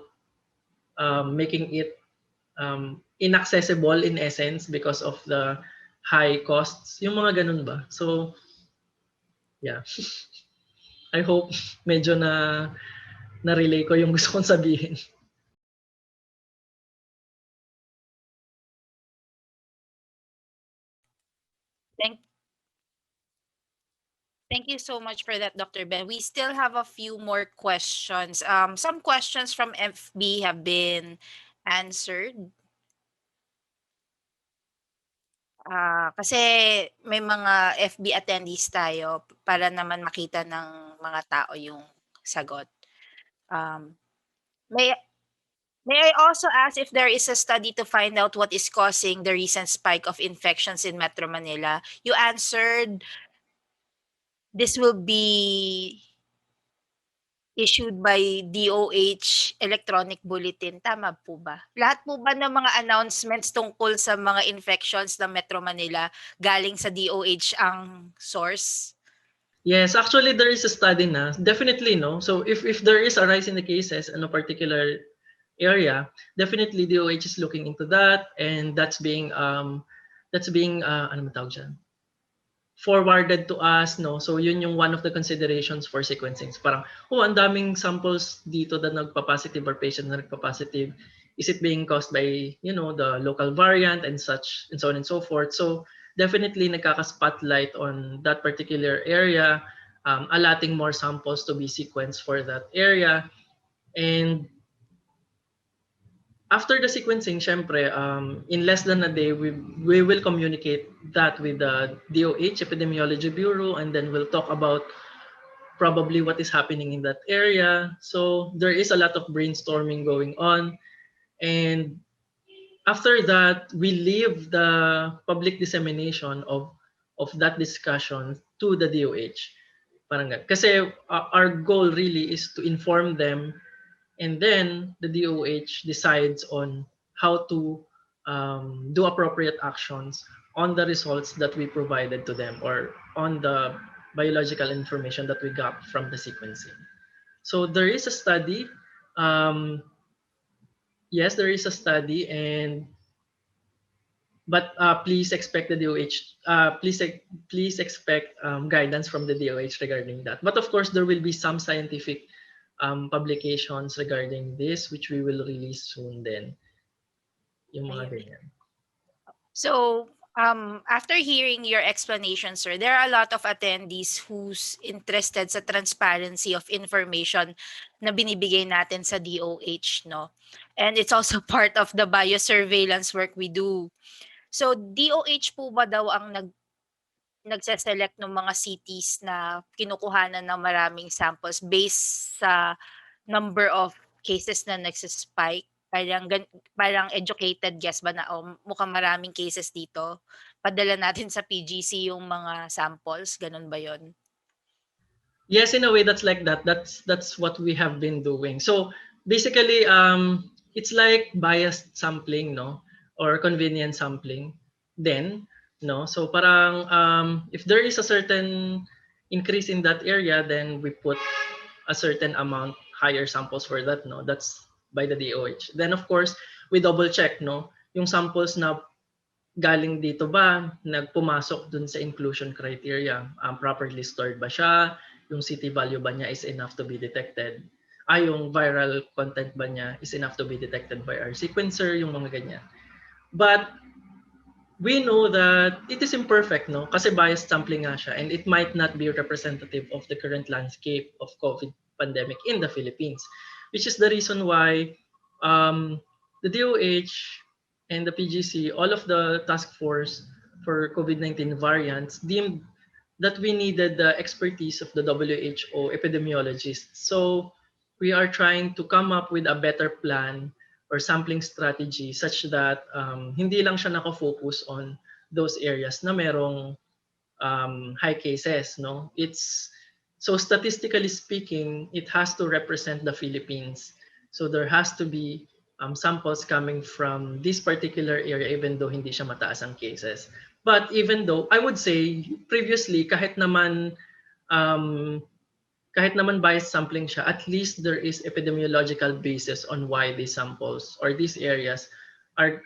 making it inaccessible in essence because of the high costs, yung mga ganun ba. So yeah. I hope medyo na-relay ko yung gusto kong sabihin. Thank you so much for that, Dr. Ben. We still have a few more questions. Some questions from FB have been answered. Kasi may mga FB attendees tayo para naman makita ng mga tao yung sagot. May I also ask if there is a study to find out what is causing the recent spike of infections in Metro Manila? You answered this will be issued by DOH electronic bulletin. Tama po ba? Lahat po ba ng mga announcements tungkol sa mga infections ng Metro Manila galing sa DOH ang source? Yes, actually there is a study na. Definitely, no. So if there is a rise in the cases in a particular area, definitely DOH is looking into that, and that's being ano man tawag dyan? Forwarded to us, no. So yun yung one of the considerations for sequencing. Parang, ang daming samples dito na nagpa-positive or patient na nagpa-positive. Is it being caused by, the local variant and such, and so on and so forth. So definitely nagkaka-spotlight on that particular area allotting more samples to be sequenced for that area. And after the sequencing, syempre, in less than a day, we will communicate that with the DOH, Epidemiology Bureau, and then we'll talk about probably what is happening in that area. So there is a lot of brainstorming going on. And after that, we leave the public dissemination of that discussion to the DOH. Parang kasi our goal really is to inform them, and then the DOH decides on how to do appropriate actions on the results that we provided to them or on the biological information that we got from the sequencing. So there is a study. Yes, there is a study, but please expect the DOH. Please expect guidance from the DOH regarding that. But of course, there will be some scientific publications regarding this, which we will release soon. Then, yung mga ganyan. So, after hearing your explanation, sir, there are a lot of attendees who's interested sa transparency of information na binibigay natin sa DOH, no? And it's also part of the biosurveillance work we do. So, DOH po ba daw ang nagse-select ng mga cities na kinukuhanan ng maraming samples based sa number of cases na nagsispike? Parang educated guess ba na, mukhang maraming cases dito, padala natin sa PGC yung mga samples, ganun ba yun? Yes, in a way, that's like that. That's what we have been doing. So basically, it's like biased sampling, no, or convenient sampling. Then, no, so parang if there is a certain increase in that area, then we put a certain amount higher samples for that, no. That's by the DOH. Then of course, we double check, no, yung samples na galing dito ba, nagpumasok dun sa inclusion criteria, properly stored ba siya, yung CT value ba niya is enough to be detected, yung viral content ba niya is enough to be detected by our sequencer, yung mga ganyan. But we know that it is imperfect, no, kasi biased sampling nga siya, and it might not be representative of the current landscape of COVID pandemic in the Philippines, which is the reason why the DOH and the PGC, all of the task force for COVID-19 variants, deemed that we needed the expertise of the WHO epidemiologists. So we are trying to come up with a better plan or sampling strategy such that hindi lang siya nakafocus on those areas na merong high cases, no? It's so statistically speaking, it has to represent the Philippines. So there has to be samples coming from this particular area even though hindi siya mataas ang cases. But even though, I would say, previously, kahit naman biased sampling siya, at least there is epidemiological basis on why these samples or these areas are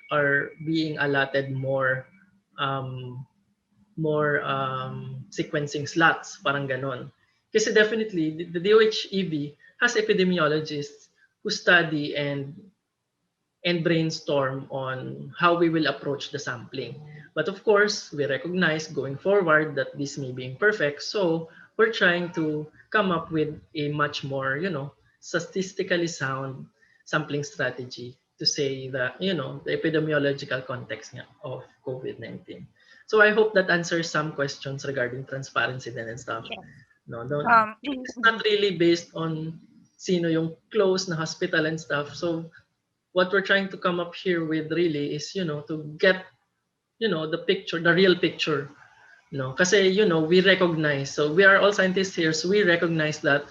being allotted more sequencing slots, parang ganon. Kasi definitely, the DOH-EB has epidemiologists who study and brainstorm on how we will approach the sampling. But of course, we recognize going forward that this may be imperfect. So we're trying to come up with a much more, statistically sound sampling strategy to say that, the epidemiological context of COVID-19. So I hope that answers some questions regarding transparency then and stuff. Yeah. No, it's not really based on sino yung close na hospital and stuff. So what we're trying to come up here with really is, to get, the picture, the real picture. Kasi, we recognize, so we are all scientists here, so we recognize that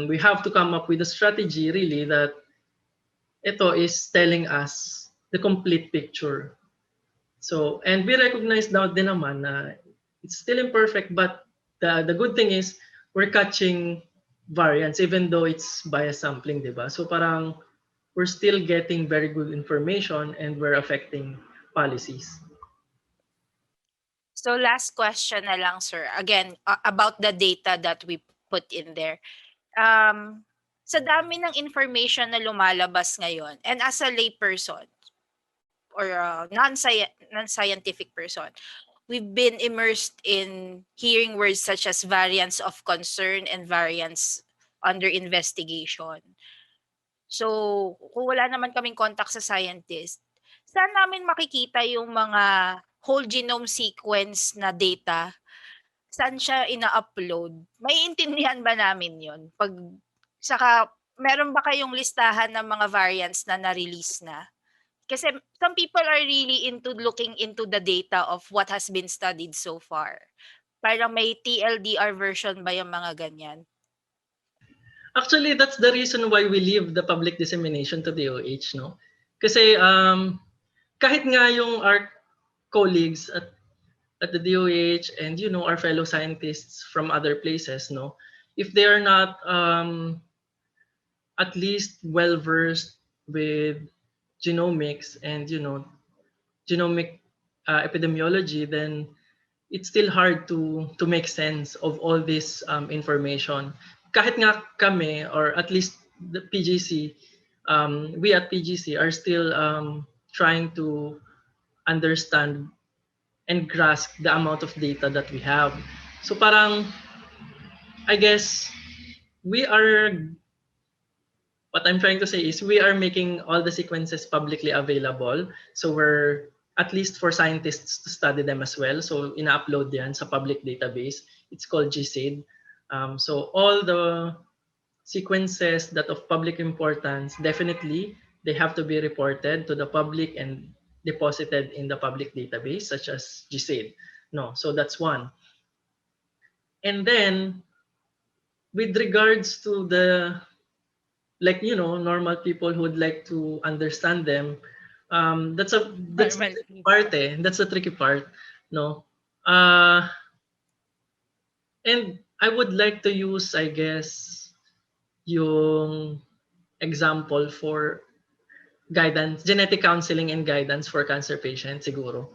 we have to come up with a strategy really that ito is telling us the complete picture. So, and we recognize now din naman na it's still imperfect, but the good thing is we're catching variants even though it's bias sampling, diba? So parang we're still getting very good information and we're affecting policies. So last question na lang, sir. Again, about the data that we put in there. Sa dami ng information na lumalabas ngayon, and as a lay person or non-scientific person, we've been immersed in hearing words such as variants of concern and variants under investigation. So, kung wala naman kaming contact sa scientist, saan namin makikita yung mga whole genome sequence na data? Saan siya ina-upload? Maiintindihan ba namin yon? Saka, meron ba kayong listahan ng mga variants na na-release na? Kasi some people are really into looking into the data of what has been studied so far. Parang may TLDR version ba yung mga ganyan? Actually, that's the reason why we leave the public dissemination to DOH, no? Kasi kahit nga yung our colleagues at the DOH and our fellow scientists from other places, no, if they are not at least well versed with genomics and genomic epidemiology, then it's still hard to make sense of all this information. Kahit nga kami, or at least the PGC, we at PGC are still trying to understand and grasp the amount of data that we have. So parang, I guess, we are, what I'm trying to say is we are making all the sequences publicly available. So we're, at least for scientists to study them as well. So ina-upload yan sa public database. It's called GSAID. So all the sequences that of public importance, definitely they have to be reported to the public and deposited in the public database, such as GSAID. No, so that's one. And then, with regards to the, like, normal people who would like to understand them, that's the tricky part, eh. That's the tricky part, no? And I would like to use, I guess, yung example for guidance, genetic counseling and guidance for cancer patients, siguro.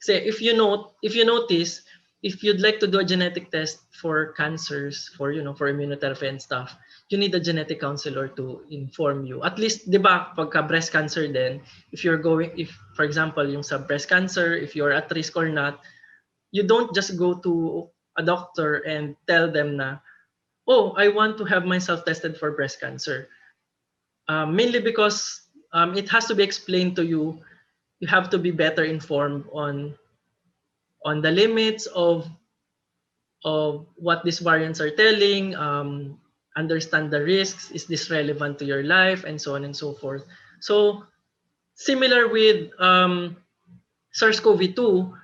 Kasi if you notice, if you'd like to do a genetic test for cancers, for for immunotherapy and stuff, you need a genetic counselor to inform you. At least, 'di ba, pagka breast cancer din, if for example, yung sa breast cancer, if you're at risk or not, you don't just go to a doctor and tell them na, oh, I want to have myself tested for breast cancer. Mainly because it has to be explained to you. You have to be better informed on the limits of what these variants are telling, understand the risks, is this relevant to your life, and so on and so forth. So similar with SARS-CoV-2,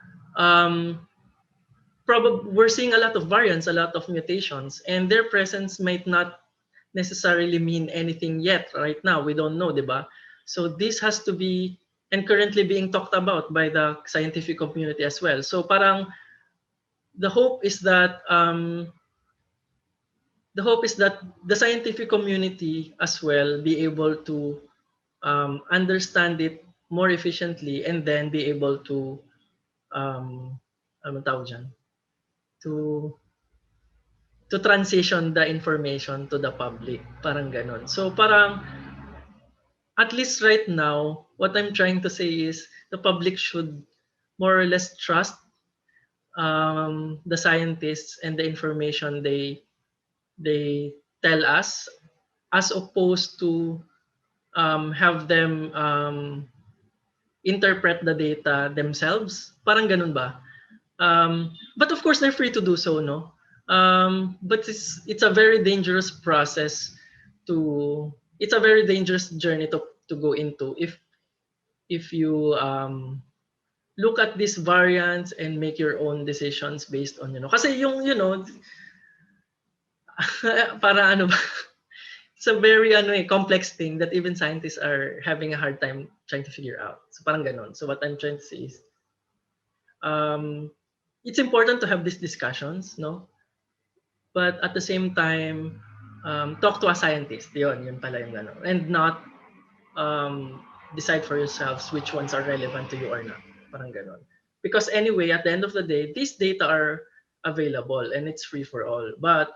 probably we're seeing a lot of variants, a lot of mutations, and their presence might not necessarily mean anything yet right now. We don't know, diba? So this has to be, and currently being talked about by the scientific community as well. So parang the hope is that the scientific community as well be able to understand it more efficiently, and then be able to ano tawag dyan? to transition the information to the public, parang ganon. So parang at least right now, what I'm trying to say is the public should more or less trust the scientists and the information they tell us, as opposed to have them interpret the data themselves. Parang ganun ba? But of course, they're free to do so, no? But it's a very dangerous process it's a very dangerous journey to go into if you look at these variants and make your own decisions based on kasi yung para ano ba, it's a very complex thing that even scientists are having a hard time trying to figure out. So parang ganon. So what I'm trying to say is it's important to have these discussions, no? But at the same time, talk to a scientist. Yun pala yung ano. And not decide for yourselves which ones are relevant to you or not. Parang ganon. Because anyway, at the end of the day, these data are available and it's free for all. But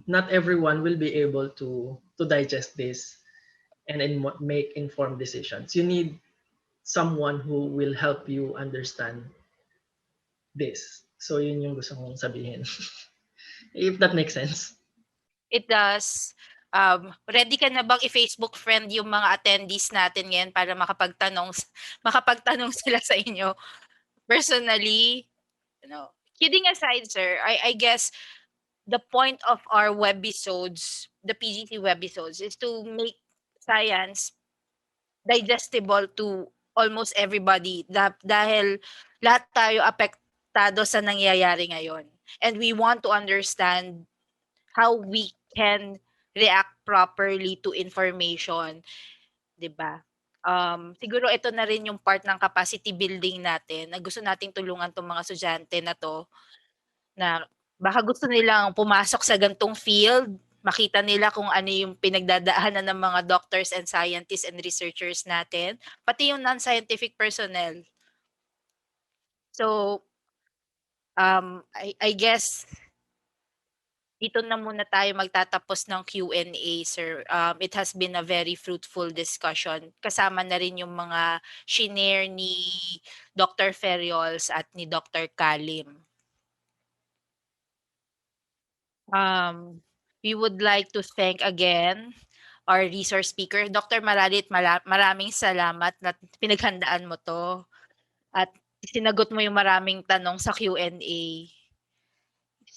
not everyone will be able to digest this and make informed decisions. You need someone who will help you understand this. So yun yung gusto kong sabihin. If that makes sense. It does. Ready ka na bang i-Facebook friend yung mga attendees natin ngayon para makapagtanong sila sa inyo personally? No. Kidding aside, sir, I guess the point of our webisodes, the PGC webisodes, is to make science digestible to almost everybody dahil lahat tayo apektado sa nangyayari ngayon. And we want to understand how we can react properly to information, 'di ba? Siguro ito na rin yung part ng capacity building natin na gusto nating tulungan 'tong mga estudyante na 'to na baka gusto nilang pumasok sa gantong field, makita nila kung ano yung pinagdadaanan ng mga doctors and scientists and researchers natin, pati yung non-scientific personnel. So, I guess dito na muna tayo magtatapos ng Q&A, sir. It has been a very fruitful discussion. Kasama na rin yung mga shinare ni Dr. Ferriols at ni Dr. Kalim. We would like to thank again our resource speaker. Dr. Maralit, maraming salamat na pinaghandaan mo to at sinagot mo yung maraming tanong sa Q&A.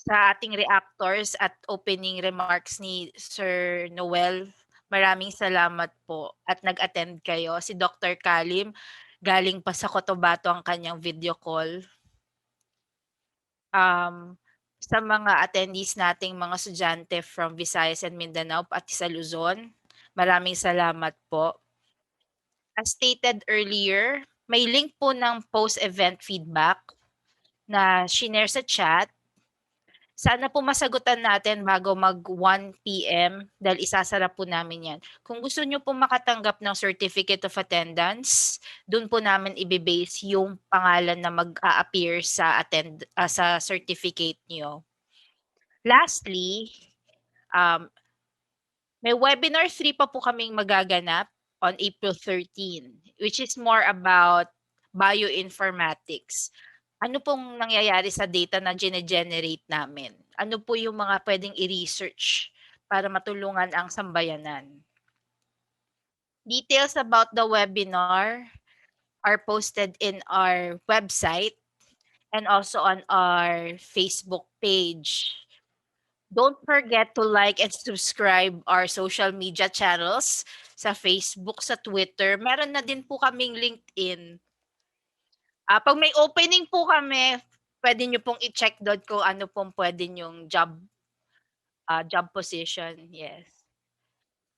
Sa ating reactors at opening remarks ni Sir Noel, maraming salamat po at nag-attend kayo. Si Dr. Kalim, galing pa sa Cotabato ang kanyang video call. Sa mga attendees nating mga estudyante from Visayas and Mindanao at sa Luzon, maraming salamat po. As stated earlier, may link po ng post-event feedback na shinare sa chat. Sana po masagutan natin bago mag 1 PM dahil isasara po namin yan. Kung gusto nyo po makatanggap ng certificate of attendance, dun po namin ibibase yung pangalan na mag-a-appear sa sa certificate nyo. Lastly, may webinar 3 pa po kaming magaganap on April 13, which is more about bioinformatics. Ano pong nangyayari sa data na gene-generate namin? Ano po yung mga pwedeng i-research para matulungan ang sambayanan? Details about the webinar are posted in our website and also on our Facebook page. Don't forget to like and subscribe our social media channels sa Facebook, sa Twitter. Meron na din po kaming LinkedIn. Pag may opening po kami, pwede nyo pong i-check doon kung ano pong pwede yung job position. Yes.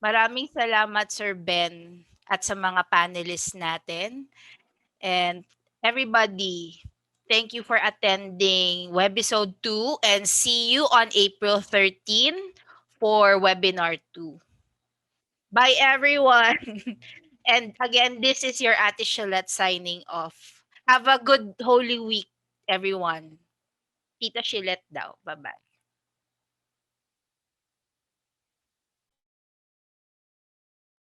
Maraming salamat, Sir Ben, at sa mga panelists natin. And everybody, thank you for attending webisode 2 and see you on April 13 for webinar 2. Bye, everyone. And again, this is your Ate Shalette signing off. Have a good Holy Week, everyone. Tita Shilette daw. Bye-bye.